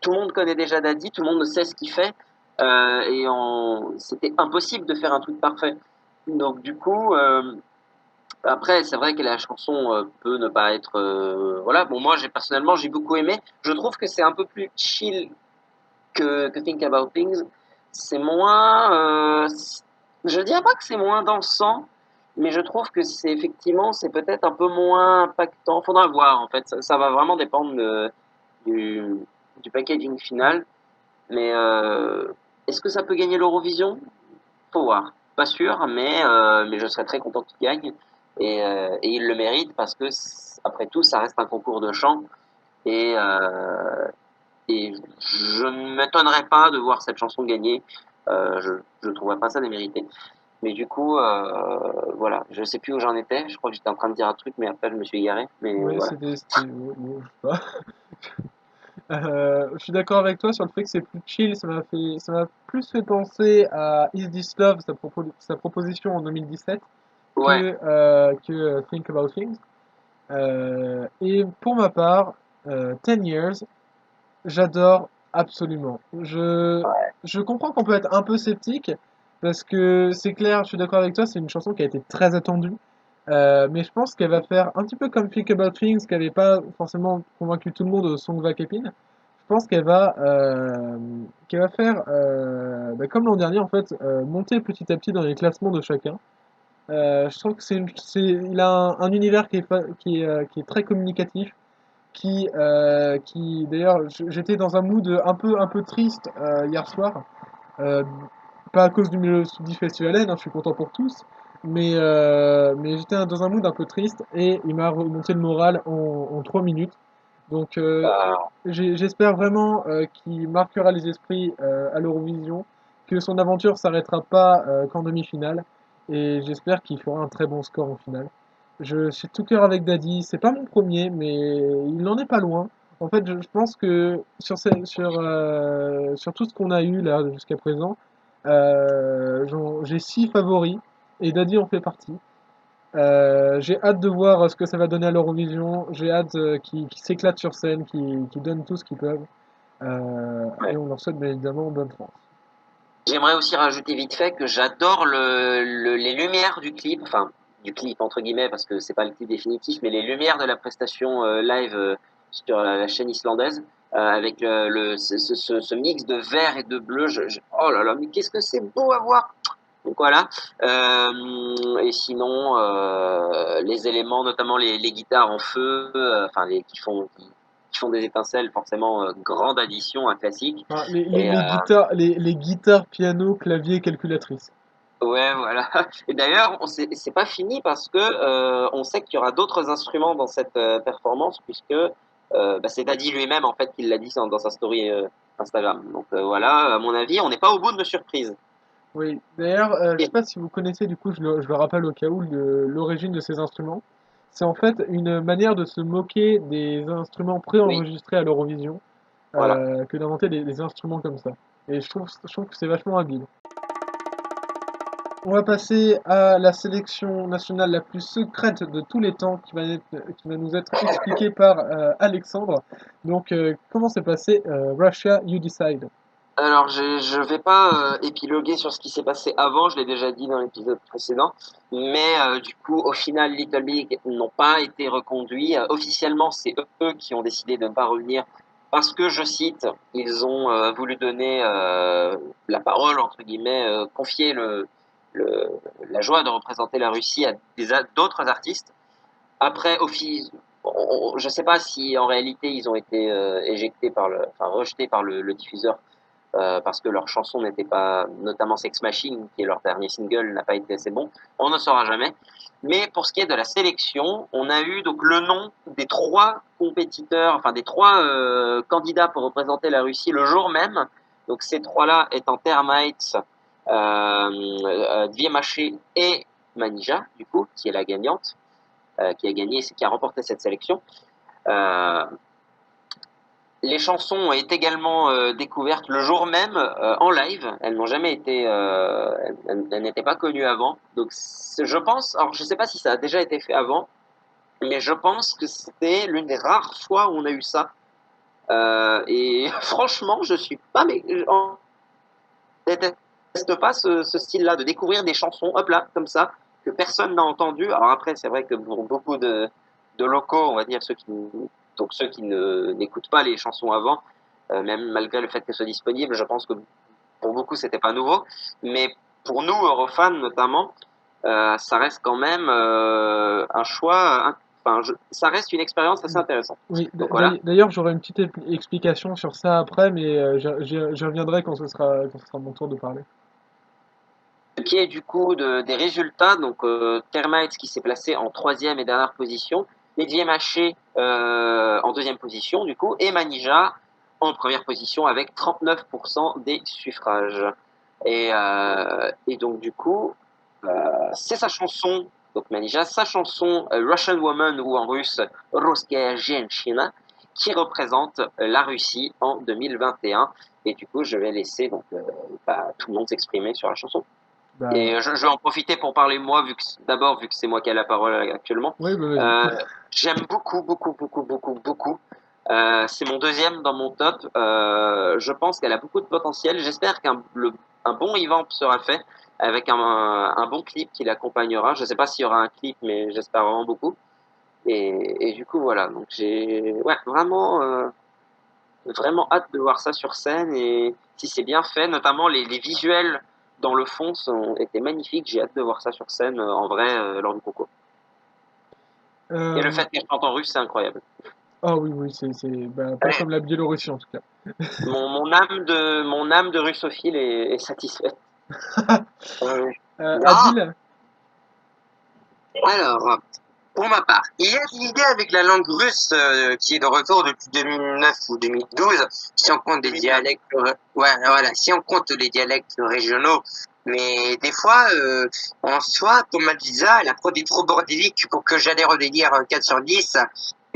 Tout le monde connaît déjà Daddy, tout le monde sait ce qu'il fait, c'était impossible de faire un truc parfait. Donc du coup, après, c'est vrai que la chanson peut ne pas être, voilà. Bon, moi, personnellement, j'ai beaucoup aimé. Je trouve que c'est un peu plus chill que Think About Things. C'est moins, je dirais pas que c'est moins dansant, mais je trouve que c'est peut-être un peu moins impactant. Faudra voir en fait. Ça va vraiment dépendre du, du packaging final. Mais est-ce que ça peut gagner l'Eurovision? Faut voir. Pas sûr, mais je serais très content qu'il gagne. Et il le mérite parce que, après tout, ça reste un concours de chant. Et, euh, et je ne m'étonnerais pas de voir cette chanson gagner. Je trouverais pas ça démérité. Mais du coup, voilà, je sais plus où j'en étais. Je crois que j'étais en train de dire un truc, mais après je me suis égaré. Mais Oui, voilà. bon, je sais pas. Je suis d'accord avec toi sur le fait que c'est plus chill, ça m'a plus fait penser à Is This Love, sa proposition en 2017, Ouais, que Think About Things. Et pour ma part, 10 Years, j'adore absolument. Je comprends qu'on peut être un peu sceptique, parce que c'est clair, je suis d'accord avec toi, c'est une chanson qui a été très attendue. Mais je pense qu'elle va faire un petit peu comme Think About Things, qui n'avait pas forcément convaincu tout le monde au Song of Epine. Je pense qu'elle va faire, comme l'an dernier, en fait, monter petit à petit dans les classements de chacun. Je trouve que il a un univers qui est très communicatif, qui d'ailleurs, j'étais dans un mood un peu triste hier soir. Euh, Pas à cause du Melody Festival N, hein, je suis content pour tous, mais j'étais dans un mood un peu triste et il m'a remonté le moral en 3 minutes. Donc euh, j'espère vraiment qu'il marquera les esprits à l'Eurovision, que son aventure s'arrêtera pas qu'en demi-finale, et j'espère qu'il fera un très bon score en finale. Je suis tout cœur avec Daddy, c'est pas mon premier, mais il n'en est pas loin. En fait, je pense que sur tout ce qu'on a eu là jusqu'à présent, j'ai 6 favoris, et Daddy en fait partie. J'ai hâte de voir ce que ça va donner à l'Eurovision. J'ai hâte qu'ils s'éclatent sur scène, qu'ils donnent tout ce qu'ils peuvent. Et ouais. on leur souhaite bien évidemment bonne chance. J'aimerais aussi rajouter vite fait que j'adore les lumières du clip, enfin du clip entre guillemets parce que c'est pas le clip définitif, mais les lumières de la prestation live sur la chaîne islandaise avec ce mix de vert et de bleu. Oh là là, mais qu'est-ce que c'est beau à voir! Donc voilà. Et sinon, les éléments, notamment les guitares en feu, enfin qui font des étincelles, forcément grande addition à classique. Enfin, Et les guitares, piano, clavier, calculatrice. ouais, voilà. Et d'ailleurs, c'est pas fini parce que on sait qu'il y aura d'autres instruments dans cette performance puisque c'est Daddy lui-même en fait qui l'a dit dans sa story Instagram. Donc voilà, à mon avis, on n'est pas au bout de nos surprises. Oui, d'ailleurs, je sais Et pas si vous connaissez, du coup, je le rappelle au cas où, l'origine de ces instruments. C'est en fait une manière de se moquer des instruments oui, préenregistrés à l'Eurovision, voilà. que d'inventer des instruments comme ça. Et je trouve que c'est vachement habile. On va passer à la sélection nationale la plus secrète de tous les temps qui va nous être expliquée par Alexandre. Donc, comment s'est passé Russia You Decide? Alors, je vais pas épiloguer sur ce qui s'est passé avant, je l'ai déjà dit dans l'épisode précédent, mais du coup, au final, Little Big n'ont pas été reconduits. Officiellement, c'est eux qui ont décidé de ne pas revenir parce que, je cite, ils ont voulu donner la parole, entre guillemets, confier le, la joie de représenter la Russie à d'autres artistes. Après, je sais pas si en réalité ils ont été éjectés enfin rejetés par le diffuseur parce que leur chanson n'était pas, notamment Sex Machine, qui est leur dernier single, n'a pas été assez bon. On ne saura jamais. Mais pour ce qui est de la sélection, on a eu donc le nom des trois compétiteurs, enfin des trois candidats pour représenter la Russie le jour même. Donc ces trois-là étant Termites, Dviemaché et Manija, du coup, qui est la gagnante, qui a gagné, qui a remporté cette sélection. Euh, les chansons ont été également découvertes le jour même en live. Elles n'ont jamais été, elles n'étaient pas connues avant. Donc je pense, alors je sais pas si ça a déjà été fait avant, mais je pense que c'était l'une des rares fois où on a eu ça. Et franchement, je suis pas, mais je déteste pas ce style-là de découvrir des chansons, hop là, comme ça, que personne n'a entendu. Alors après, c'est vrai que pour beaucoup de locaux, on va dire donc ceux qui n'écoutent pas les chansons avant, même malgré le fait qu'elles soient disponibles, je pense que pour beaucoup c'était pas nouveau. Mais pour nous, Eurofans notamment, ça reste quand même un choix. Enfin, ça reste une expérience assez intéressante. Oui, Donc voilà. d'ailleurs, j'aurai une petite explication sur ça après, mais j'y reviendrai quand ce sera mon tour de parler. Ce qui est du coup des résultats, donc Termites qui s'est placé en troisième et dernière position, Nedvie Maché en deuxième position du coup, et Manija en première position avec 39% des suffrages. Et donc du coup, c'est sa chanson, donc Manija, sa chanson Russian Woman ou en russe Russkaya Женщина, qui représente la Russie en 2021. Et du coup, je vais laisser donc tout le monde s'exprimer sur la chanson. Bah, Et je vais en profiter pour parler moi, d'abord vu que c'est moi qui ai la parole actuellement. oui, bah, vas-y. J'aime beaucoup, beaucoup, beaucoup, beaucoup, beaucoup. C'est mon deuxième dans mon top. Je pense qu'elle a beaucoup de potentiel. J'espère un bon revamp sera fait avec un bon clip qui l'accompagnera. Je ne sais pas s'il y aura un clip, mais j'espère vraiment beaucoup. Et du coup, voilà. Donc j'ai vraiment hâte de voir ça sur scène. Et si c'est bien fait, notamment les visuels dans le fond étaient magnifiques. J'ai hâte de voir ça sur scène en vrai lors du concours. Et le fait qu'elle chante en russe, c'est incroyable. Ah oui, oui, bah, pas comme la Biélorussie en tout cas. Mon âme de russophile est satisfaite. Adil, Alors, pour ma part, il y a l'idée avec la langue russe qui est de retour depuis 2009 ou 2012, si on compte des dialectes, ouais, voilà, si on compte les dialectes régionaux. Mais des fois, en soi, pour ma visa, la prod est trop bordélique pour que j'adhère au délire 4 sur 10.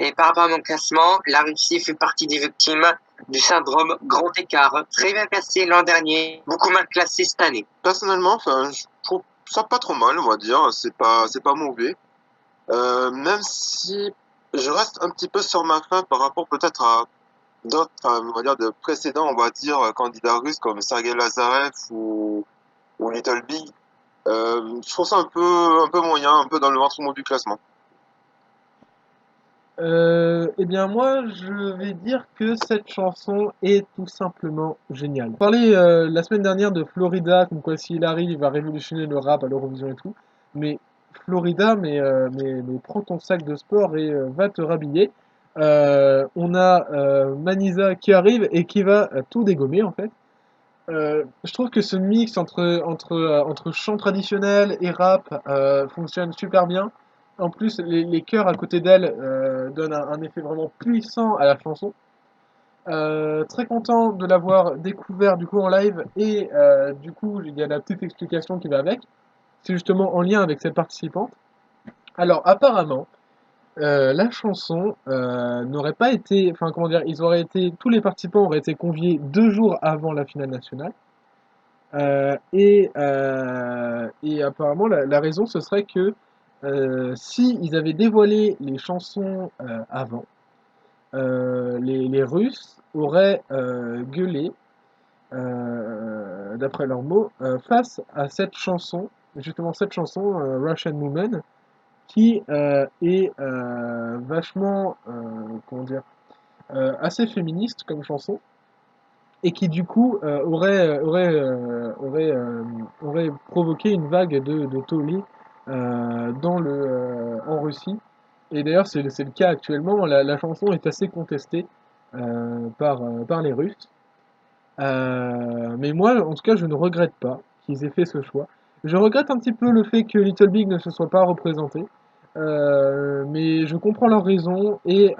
Et par rapport à mon classement, la Russie fait partie des victimes du syndrome grand écart, très bien classé l'an dernier, beaucoup mal classé cette année. Personnellement, enfin, je trouve ça pas trop mal, on va dire. C'est pas mauvais. Même si je reste un petit peu sur ma faim par rapport peut-être à d'autres, enfin, on va dire de précédents, on va dire candidats russes comme Sergei Lazarev ou Little Big. Je trouve ça un peu moyen, un peu dans le ventre mou du classement. eh bien moi je vais dire que cette chanson est tout simplement géniale. On parlait la semaine dernière de Florida, comme quoi s'il arrive, il va révolutionner le rap à l'Eurovision et tout. Mais Florida, mais prends ton sac de sport et va te rhabiller. On a Manisa qui arrive et qui va tout dégommer en fait. Je trouve que ce mix entre chant traditionnel et rap fonctionne super bien. En plus, les chœurs à côté d'elle donnent un effet vraiment puissant à la chanson. Très content de l'avoir découvert du coup en live et du coup il y a la petite explication qui va avec. C'est justement en lien avec cette participante. Alors apparemment, la chanson n'aurait pas été, enfin comment dire, tous les participants auraient été conviés 2 jours avant la finale nationale. Et apparemment, la raison, ce serait que si ils avaient dévoilé les chansons avant, les Russes auraient gueulé, d'après leurs mots, face à cette chanson, justement cette chanson, Russian Woman, qui est vachement, comment dire, assez féministe comme chanson et qui du coup aurait provoqué une vague de tollé en Russie. Et d'ailleurs, c'est le cas actuellement. La chanson est assez contestée par les Russes. Mais moi, en tout cas, je ne regrette pas qu'ils aient fait ce choix. Je regrette un petit peu le fait que Little Big ne se soit pas représenté. Mais je comprends leur raison. Et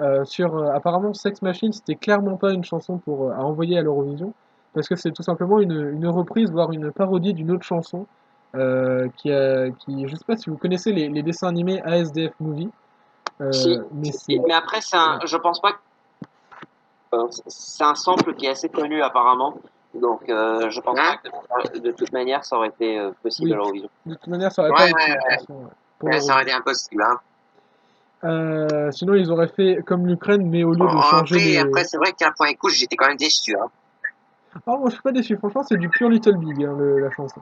apparemment, Sex Machine, c'était clairement pas une chanson à envoyer à l'Eurovision. Parce que c'est tout simplement une reprise, voire une parodie d'une autre chanson. Je sais pas si vous connaissez les dessins animés ASDF Movie. Si, Mais c'est. mais après, je pense pas que c'est un sample qui est assez connu apparemment. Donc, je pense pas que de toute manière, ça aurait été possible à Oui, l'Eurovision. de toute manière, ça aurait pas Ouais, été ouais, une ouais, chanson pour ouais, ça aurait l'Eurovision. été impossible, hein. Sinon, ils auraient fait comme l'Ukraine, mais au lieu de changer Après, les. c'est vrai qu'à point écoute, j'étais quand même déçu, hein. Oh, moi je suis pas déçu, franchement, c'est du pure Little Big, hein, la chanson.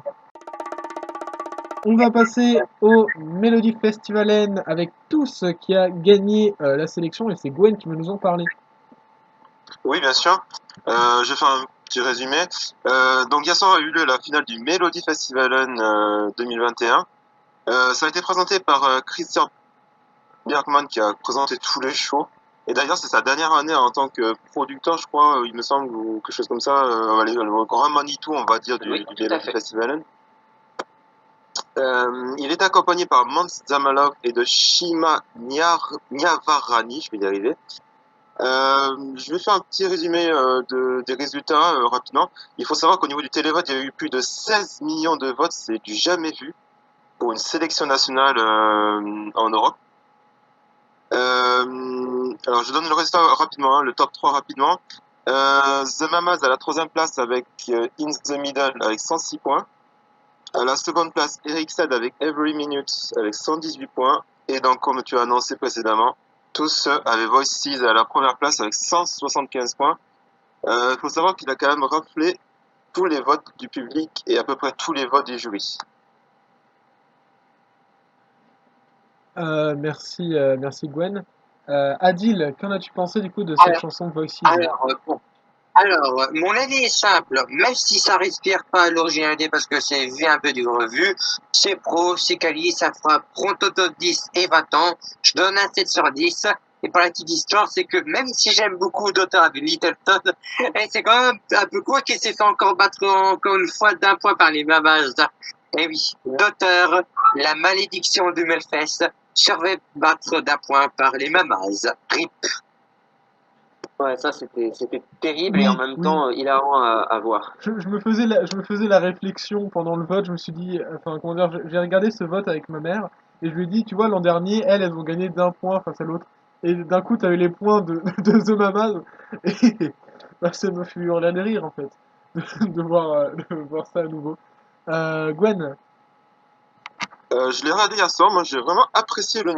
On va passer au Melody Festivalen avec tout ce qui a gagné la sélection, et c'est Gwen qui va nous en parler. Oui, bien sûr. Je vais faire un petit résumé. Donc hier soir a eu lieu la finale du Melody Festivalen 2021. Ça a été présenté par Christian Björkman qui a présenté tous les shows. Et d'ailleurs, c'est sa dernière année en tant que producteur, je crois, il me semble, ou quelque chose comme ça. Le grand Manitou, on va dire, Oui, du tout à Melody fait. Festivalen. Il est accompagné par Mans Zamalov et de Shima Niavarani, je vais y arriver. Je vais faire un petit résumé des résultats rapidement. Il faut savoir qu'au niveau du télévote, il y a eu plus de 16 millions de votes, c'est du jamais vu pour une sélection nationale en Europe. Alors, je donne le résultat rapidement, hein, le top 3 rapidement. The Mamas à la troisième place avec In the Middle avec 106 points. À la seconde place, Eric Said avec Every Minute avec 118 points. Et donc, comme tu as annoncé précédemment, tous avaient Voices à la première place avec 175 points. Il faut savoir qu'il a quand même raflé tous les votes du public et à peu près tous les votes du jury. Merci Gwen. Adil, qu'en as-tu pensé du coup de cette Alors, chanson de Voices? bon. Alors, mon avis est simple. Même si ça respire pas l'originalité parce que c'est vu un peu du revu, c'est pro, c'est quali, ça fera pronto top 10 et 20 ans. Je donne un 7 sur 10. Et pour la petite histoire, c'est que même si j'aime beaucoup d'auteur avec Littleton, et c'est quand même un peu quoi qu'il s'est fait encore battre encore une fois d'un point par les Mamas. Et oui, d'auteur, la malédiction de Melfest, se fait battre d'un point par les Mamas. RIP. Ouais, ça c'était terrible et en Oui, même oui. temps hilarant à voir. Je me faisais la réflexion pendant le vote. Je me suis dit, enfin, comment dire, j'ai regardé ce vote avec ma mère et je lui ai dit, tu vois, l'an dernier, elles ont gagné d'un point face à l'autre. Et d'un coup, tu as eu les points de The Mamas. Et bah, ça me fut hurler de rire, en fait, de voir ça à nouveau. Gwen, Je l'ai regardé hier soir, moi j'ai vraiment apprécié le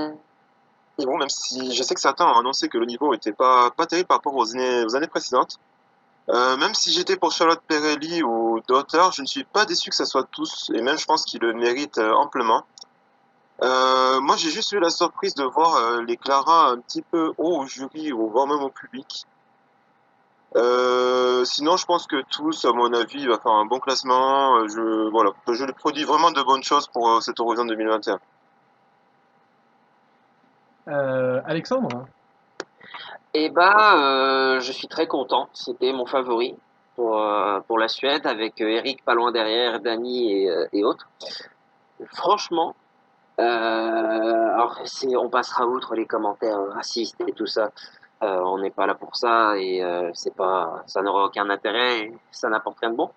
niveau, même si je sais que certains ont annoncé que le niveau était pas terrible par rapport aux années précédentes. Même si j'étais pour Charlotte Perrelli ou d'autres, je ne suis pas déçu que ça soit tous, et même je pense qu'ils le méritent amplement. Moi j'ai juste eu la surprise de voir les Clara un petit peu haut au jury, ou voire même au public. Sinon, je pense que tous, à mon avis, va faire un bon classement. Voilà, je lui produis vraiment de bonnes choses pour cet horizon 2021. Alexandre, Et bah, je suis très content. C'était mon favori pour la Suède avec Eric pas loin derrière, Dani et autres. Franchement, alors on passera outre les commentaires racistes et tout ça. On n'est pas là pour ça et c'est pas, ça n'aura aucun intérêt, et ça n'apporte rien de bon.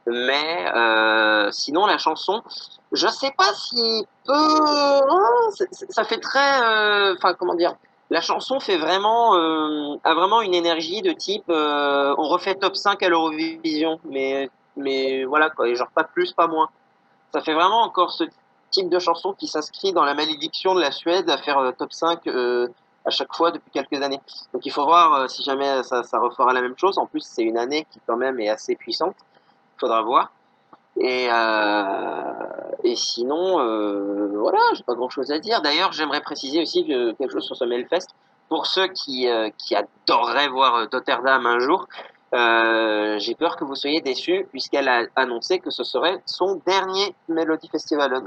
Mais sinon la chanson, je sais pas si peut, ça fait très, enfin comment dire, la chanson fait vraiment, a vraiment une énergie de type, on refait top 5 à l'Eurovision, mais voilà quoi, et genre pas plus, pas moins. Ça fait vraiment encore ce type de chanson qui s'inscrit dans la malédiction de la Suède à faire top 5 à chaque fois depuis quelques années. Donc il faut voir si jamais ça refera la même chose. En plus, c'est une année qui quand même est assez puissante. Il faudra voir. Et sinon, voilà, j'ai pas grand-chose à dire. D'ailleurs, j'aimerais préciser aussi quelque chose sur ce Melfest. Pour ceux qui adoreraient voir Rotterdam un jour, j'ai peur que vous soyez déçus puisqu'elle a annoncé que ce serait son dernier Melody Festival.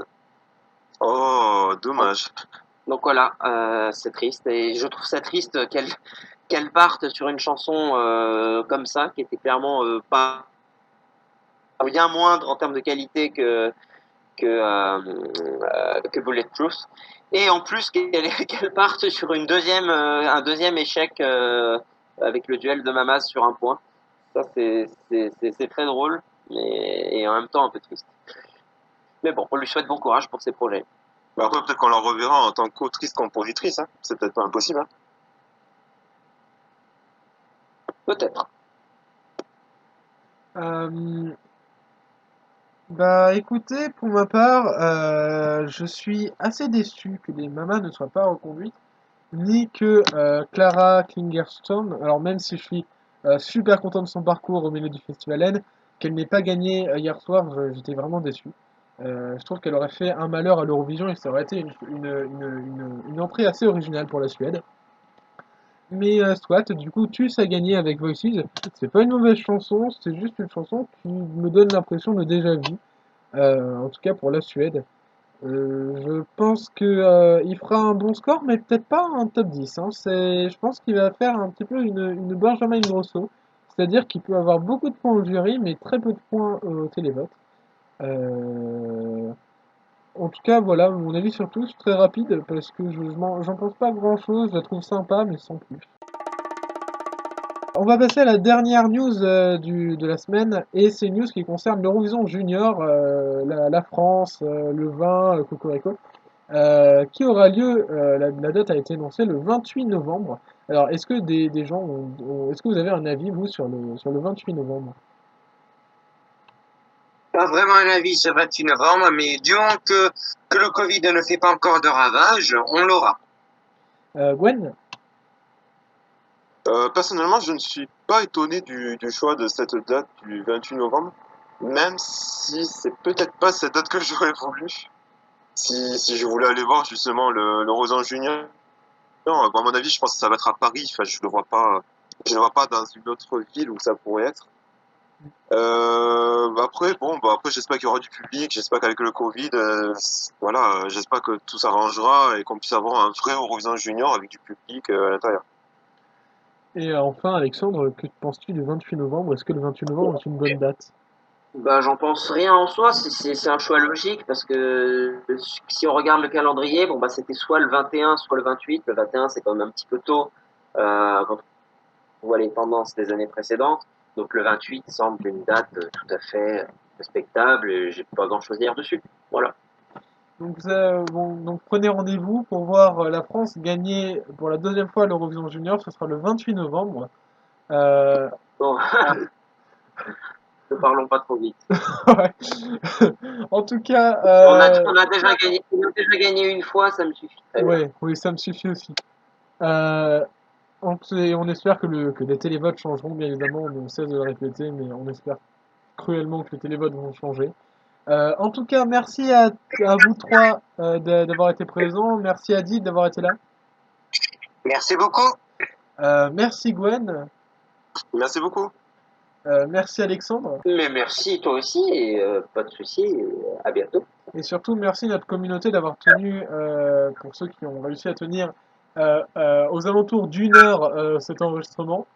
Oh, dommage. Donc voilà, c'est triste et je trouve ça triste qu'elle parte sur une chanson comme ça, qui était clairement pas bien moindre en termes de qualité que Bulletproof. Et en plus qu'elle parte sur une un deuxième échec avec le duel de Mamas sur un point. Ça c'est très drôle, et en même temps un peu triste. Mais bon, on lui souhaite bon courage pour ses projets. Mais après, peut-être qu'on la reverra en tant qu'autrice compositrice, hein. C'est peut-être pas impossible, hein. Peut-être. euh, bah écoutez, pour ma part, je suis assez déçu que les Mamas ne soient pas reconduites, ni que Clara Klingerstone, alors même si je suis super content de son parcours au milieu du Festival N, qu'elle n'ait pas gagné hier soir, j'étais vraiment déçu. Je trouve qu'elle aurait fait un malheur à l'Eurovision et ça aurait été une entrée assez originale pour la Suède. Mais soit, du coup, tu as gagné avec Voices. C'est pas une mauvaise chanson, c'est juste une chanson qui me donne l'impression de déjà vu, en tout cas pour la Suède. Je pense que il fera un bon score, mais peut-être pas un top 10, hein. Je pense qu'il va faire un petit peu une Benjamin Grosso, c'est-à-dire qu'il peut avoir beaucoup de points au jury, mais très peu de points au télévote. Euh, En tout cas, voilà, mon avis sur tous, très rapide, parce que j'en pense pas grand-chose, je la trouve sympa, mais sans plus. On va passer à la dernière news de la semaine, et c'est une news qui concerne l'Eurovision Junior, la France, le vin, Cocorico, qui aura lieu, la date a été annoncée le 28 novembre. Alors, est-ce que des gens est-ce que vous avez un avis, vous, sur le 28 novembre? Pas vraiment un avis sur 28 novembre, mais du moment que le Covid ne fait pas encore de ravages, on l'aura. Gwen? Personnellement, je ne suis pas étonné du choix de cette date du 28 novembre, même si c'est peut-être pas cette date que j'aurais voulu. Si je voulais aller voir justement le Rosan Junior, non, à mon avis, je pense que ça va être à Paris. Enfin, je le vois pas dans une autre ville où ça pourrait être. Après, bon, bah après, j'espère qu'il y aura du public. J'espère qu'avec le Covid, voilà, j'espère que tout s'arrangera et qu'on puisse avoir un vrai Eurovision Junior avec du public à l'intérieur. Et enfin, Alexandre, que penses-tu du 28 novembre? Est-ce que le 28 novembre est une bonne date? Bah, j'en pense rien en soi, c'est un choix logique parce que si on regarde le calendrier, bon bah c'était soit le 21, soit le 28. Le 21 c'est quand même un petit peu tôt quand on voit les tendances des années précédentes. Donc le 28 semble une date tout à fait respectable et j'ai pas grand-chose à dire dessus. Voilà. Donc, bon, donc prenez rendez-vous pour voir la France gagner pour la deuxième fois l'Eurovision Junior. Ce sera le 28 novembre. Euh, Bon, ne parlons pas trop vite. ouais. En tout cas, On a déjà gagné une fois, ça me suffit très bien. ouais, oui, ça me suffit aussi. Euh, et on espère que les télévotes changeront, bien évidemment. On cesse de le répéter, mais on espère cruellement que les télévotes vont changer. En tout cas, merci à vous trois d'avoir été présents. Merci à Did d'avoir été là. Merci beaucoup. Merci Gwen. Merci beaucoup. Merci Alexandre. Mais merci toi aussi et pas de souci, et à bientôt. Et surtout, merci notre communauté d'avoir tenu, pour ceux qui ont réussi à tenir aux alentours d'une heure cet enregistrement.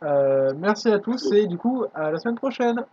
Merci à tous et du coup, à la semaine prochaine.